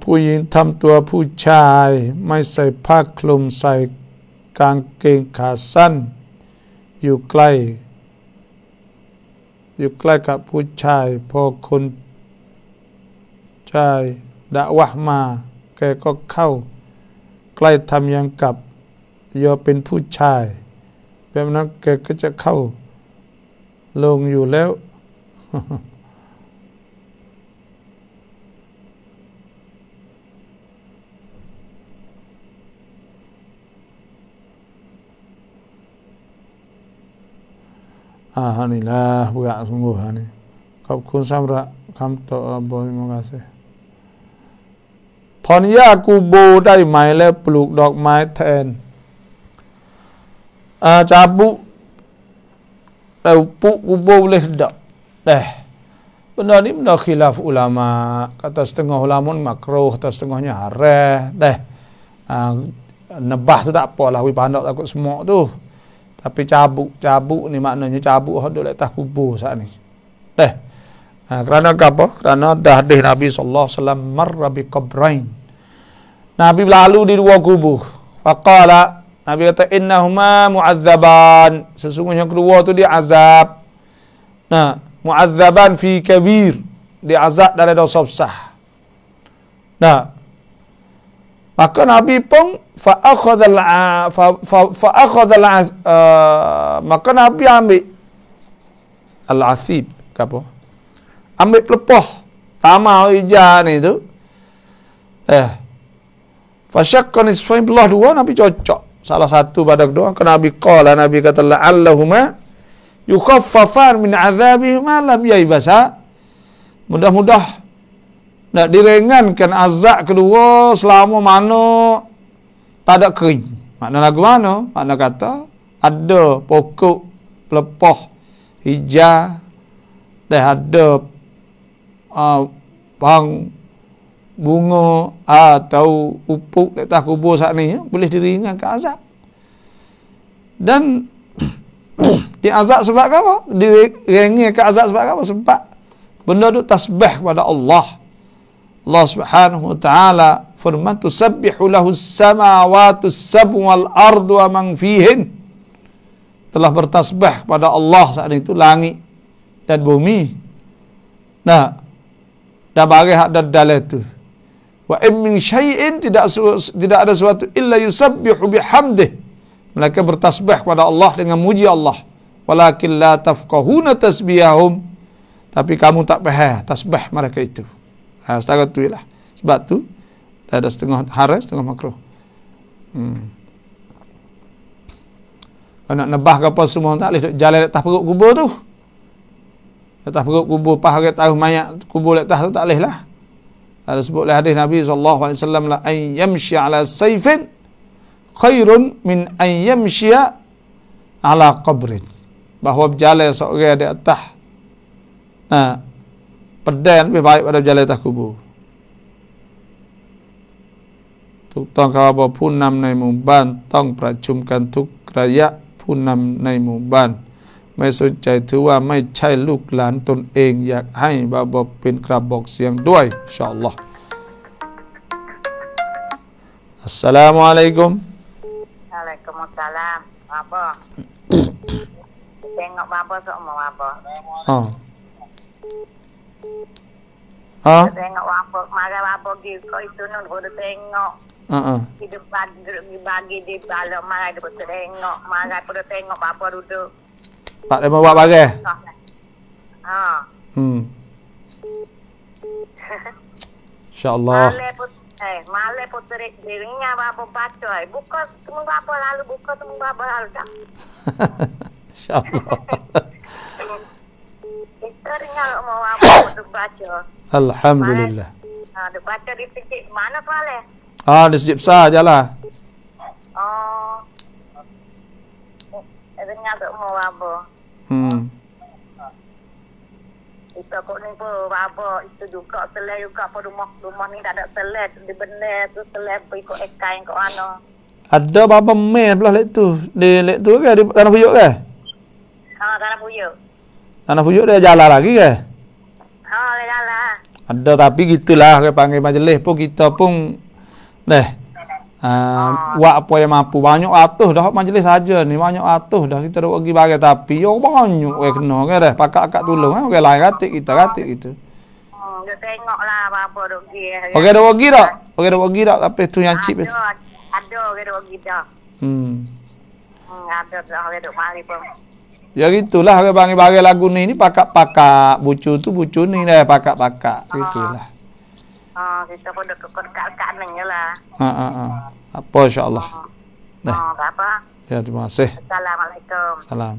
ผู้หญิงทำตัวผู้ชายไม่ใส่ผ้าคลุมใส่กางเกงขาสั้นอยู่ใกล้กับผู้ชายพอคนชายด่าวะมาแกก็เข้าใกล้ทำยังกับยอเป็นผู้ชายแบบนั้นแกก็จะเข้าลงอยู่แล้ว Alhamdulillah, berat sungguh ni. ขอบคุณสำหรับคำตอบบ่อยมากเลยถอนหญ้ากูโบได้ไหมแล้วปลูกดอกไม้แทนcabut pupuk kubur boleh tak? Benda ni benda khilaf ulama. Kata setengah ulama ni makruh, kata setengahnya haram. Nebah tu tak apalah, we pandak takut semua tu. Tapi cabut ni maknanya cabut duduk di atas kubur saat ni. Kerana apa? Kerana dah hadis Nabi sallallahu alaihi wasallam marra bi qabrain. Nabi berlalu di dua kubur. Faqala, Nabi kata innahuma mu'adzaban. Sesungguhnya kedua tu dia azab. Mu'adzaban fi kabir. Dia azab dari dosa besar. Maka Nabi pun maka Nabi ambil al-athib apa? Ambil pelepah tamar hijau ni tu. Fasyaqqa nisfain belah dua, Nabi cocok salah satu pada kedua. Nabi qala, Nabi kata la'allahuma yukhaffafan min azabihima lam yaibasa. Mudah-mudah nak diringankan azab kedua selama mana tak ada kering. Makna lagu mana? Makna kata ada pokok pelepah hijau dan ada bang bunga atau upuk di atas kubur saat ni, boleh diringankan azab. Dan diazab sebab apa? Diringankan azab sebab apa? Sebab benda tu tasbih kepada Allah. Allah Subhanahu wa taala firman tusabbihu lahu as-samawati as-sab'u wal ardu wa man fihin. Telah bertasbih kepada Allah saat itu langit dan bumi. Dan bagi hak dalil itu. Wa in min syai'in, tidak ada sesuatu illa yusabbihu bihamdih. Mereka bertasbih kepada Allah dengan muji Allah. Walakin la tafqahuna tasbihahum. Tapi kamu tak faham tasbih mereka itu. Setakat tu ialah. Sebab tu ada setengah haram, setengah makruh. Kalau nak nebah ke apa semua tak boleh jalan atas perut kubur tu. Atas perut kubur paharat tahu mayat kubur atas tu tak boleh lah. Ada sebutlah hadis Nabi sallallahu alaihi wasallam la ay yamshi ala sayfin khairun min ay yamshi ala qabrin. Bahawa berjalan seorang di atas pedang lebih baik pada berjalan atas kubur. Tuk tong kawa pun nam nai muban tong prachumkan tuk rakyatผู้นำในหมู่บ้านไม่สนใจถือว่าไม่ใช่ลูกหลานตนเองอยากให้บาบอกเป็นกระบอกเสียงด้วยอินชาอัลลอฮ์อัสสลามุอะลัยกุม Waalaikumsalam. Apa? Tengok bapa semua apa? Tengok bapa, marah bapa gitu itu nun udah tengok. Hidup bagi di dalam marah itu tengok, marah udah tengok bapa duduk. Pak dia bawa bagai. Insyaallah. Malah putri dirinya bapa baca. Buka semua bapa lalu buka semua bapa lalu dah. Insyaallah. Itu ringan mau bapa untuk baca. Alhamdulillah. Ada baca di masjid mana boleh? Di masjid besar ajalah. Ringan mau bapa. kita kok ni pun apa itu juga selai juga apa rumah ni tak ada selai di benar tu selai ikut ekai kok ano. Ada apa main belah lek tu. Di lek tu ke di tanah puyuk ke? Ha tanah puyuk. Tanah puyuk dia jalan lagi ke? Ha dia jalan. Ada tapi gitulah ke panggil majlis pun kita pun buat apa yang mampu. Banyak atus dah majlis saja ni, banyak atus dah kita dah pergi bagi tapi yo banyak kena ke dah pakak-akak tolong orang lain katik gitu. Dia tengoklah apa dok dia. Okey dah pergi dak? Okey dah pergi dak tapi tu yang chip. Ada ke dok kita. Ada dah ke dok mari pun. Ya gitulah ke bagi lagu ni pakak-pakak bucu ni dah pakak-pakak gitulah. Kita pun dekat-dekat ni lah. Apa insya-Allah. Tak apa. Ya terima kasih. Assalamualaikum. Salam.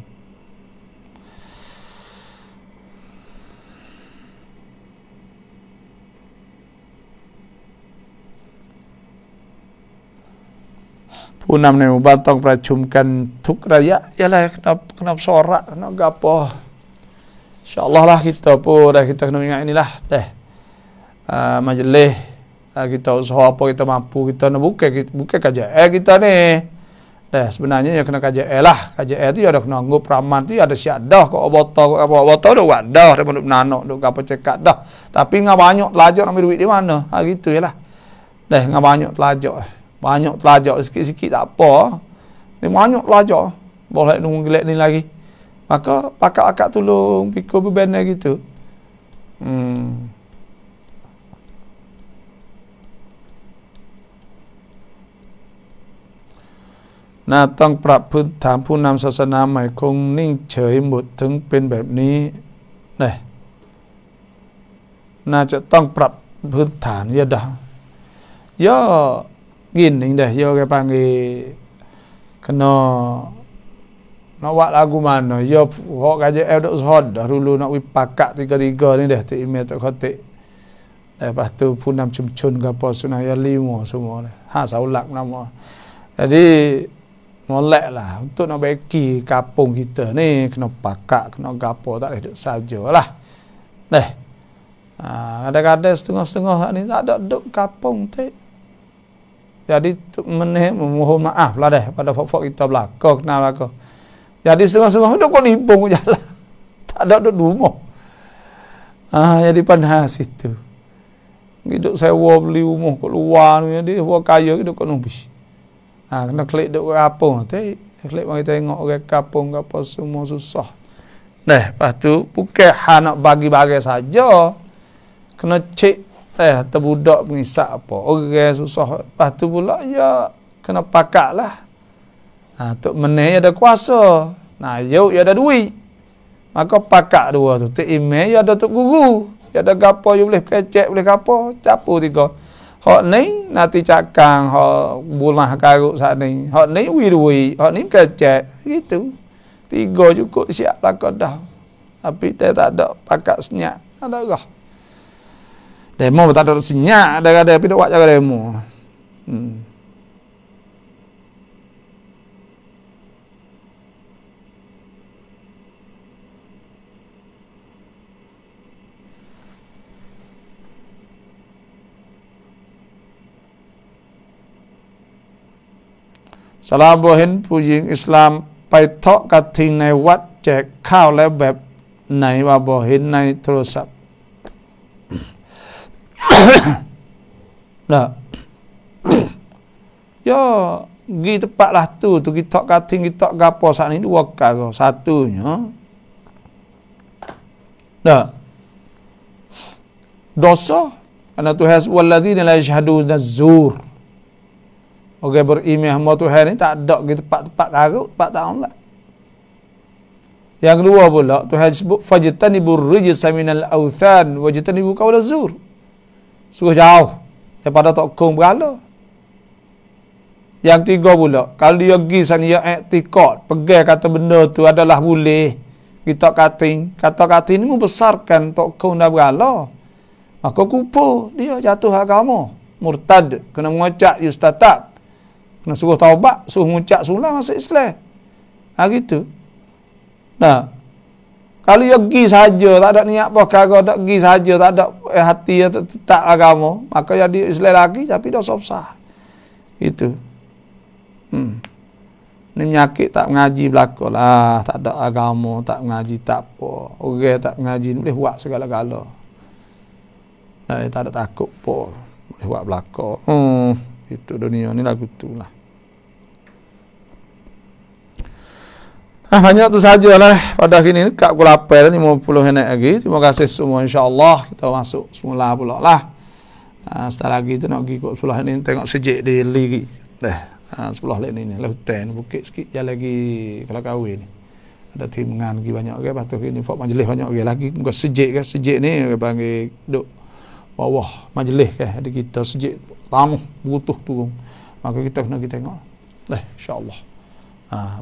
Punam ni batang peracumkan tuk raya ialah kena sorak kena gapo. Insya-Allah lah kita pun dah kita kena ingat inilah majlis kita usaha apa kita mampu kita nak buka KJL kita ni. Sebenarnya ya kena KJL lah. KJL tu ya ada kena anggap raman tu ada siap dah kok botol dah buat dah daripada menanok duk apa cekak dah. Tapi ngah banyak telajak nak ambil duit di mana? Gitu yalah. Ngah banyak telajak. Banyak telajak sikit-sikit tak apa. Ni banyak telajak. Boleh nunggu gelek ni lagi. Maka pakak-akak tolong pikul beban gitu. Nahต้องปรับพื้นฐานผู้นำศาสนาใหม่คงนิ่งเฉยหมดถึงเป็นแบบนี้น่าจะต้องปรับพื้นฐานya dah ya gini dah ya ke panggil kena nak buat lagu mana ya hok KJL dak sahod dah dulu nak wipakak tiga-tiga ni dah tu email tak khotik lepas tu punam cumcun ke apa sunah ya 5 semua dah saulak nama jadi molek lah untuk nak baiki kampung kita ni kena pakak kena gapo tak boleh duduk sajalah kadang-kadang setengah-setengah ni tak ada duduk kampung tu jadi mohon maaf lah pada fok-fok kita belakang kenal aku jadi setengah-setengah duduk kau nimbung jalan tak ada duduk rumah jadi panas itu hidup sewa beli rumah kat luar ni jadi orang kaya hidup kat nubis kena klik duk kampung tu klik mari tengok orang kampung apa semua susah lepas tu bukan nak bagi-bagi saja kena cek terbudak pengisap apa orang susah lepas tu pula ya kena pakak lah tok meneh ada kuasa yuk ada duit maka pakak dua tu email ya ada tok guru ya ada gapo you boleh kecek boleh gapo capu tiga hak ni nanti cakang hak bulah karut saat ni hak ni wirui hak ni kecek gitu 3 cukup siap lakon dah tapi dia tak ada pakat senyap ada gah demo tak ada senyap ada tapi dak buat cara demo Salam bohin ผู้หญิงอิสลามไปเทาะกระทิงในวัดแจกข้าวแล้วแบบไหนว่าบ่เห็นในโทรศัพท์ya gi tempat lah tu kita kating kita gapo saat ni 2 kali satunya dosa karena Tuhan walladzina la yashhaduna az-zur orang beriman hamba Tuhan ni tak ada di tempat-tempat karut, tempat tak online. Yang kedua pula Tuhan sebut fajtanibur rijsa minal authan wajtanibu qaulaz zur. Suruh jauh daripada tokong berhala. Yang tiga pula kalau dia pergi sana dia i'tiqad, pegang kata benda tu adalah boleh. Kita kata ni membesarkan tokong dan berhala. Maka kupur dia jatuh agama, murtad, kena mengocak yustatab. Kena suruh taubat, suruh mengucap sunnah masuk Islam. Gitu. Kalau dia pergi saja, tak ada niat apa kagak, tak pergi saja, tak ada hati tak agama, maka jadi Islam lagi tapi dah sah. Itu. Ni penyakit tak mengaji belaka lah, tak ada agama, tak mengaji tak apa. Orang tak mengaji boleh buat segala-gala. Tak ada takut apa, boleh buat belaka. Itu dunia ni lagu tu lah. Banyak tu sajalah pada hari ni, dekat pukul 8 50 minit lagi. Terima kasih semua, insya-Allah kita masuk semula pula lah. Setelah lagi tu nak pergi kot 10 ni tengok sejik di liri. Dah. 10 lek ni lah hutan bukit sikit jalan lagi kalau kahwin ni. Ada timungan lagi banyak ke patut ni fak majlis banyak lagi muka sejik ke sejik ni panggil duk bawah majlis ke ada kita sejik tamu butuh turun. Maka kita kena kita tengok. Dah insya-Allah.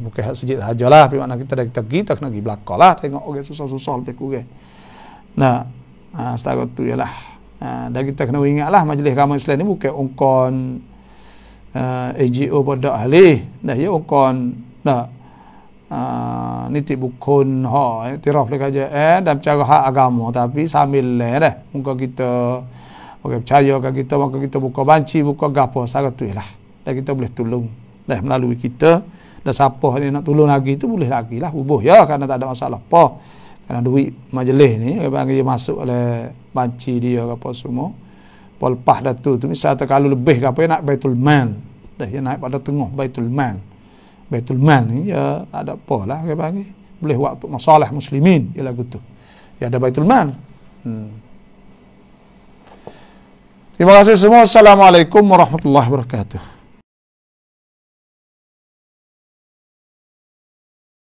Bukan hak sejid sajalah, tapi makna kita kena pergi belakang lah, tengok orang susah-susah lebih kurang. Nah, setara tu ialah. Dan kita kena ingatlah majlis agama Islam ni bukan ungkon AGO pada ahli. Dah ya ungkon nitip bukun iktiraf dekat kerajaan dan cara hak agama, tapi sambil dah muka kita orang percaya kat kita, maka kita buka banci, buka gapo, setara tu ialah. Dan kita boleh tolong dah melalui kita. Dan siapa yang nak tolong lagi tu boleh lagi lah hubung ya, kerana tak ada masalah apa. Kerana duit majlis ni dia masuk oleh banci dia apa semua. Lepas dah tu misal kalau lebih apa nak Baitul Mal. Dah dia naik pada tengah Baitul Mal. Baitul Mal ni ya tak ada apa lah dia bagi. Boleh buat untuk masalah muslimin ialah gitu. Ya ada Baitul Mal. Terima kasih semua. Assalamualaikum warahmatullahi wabarakatuh.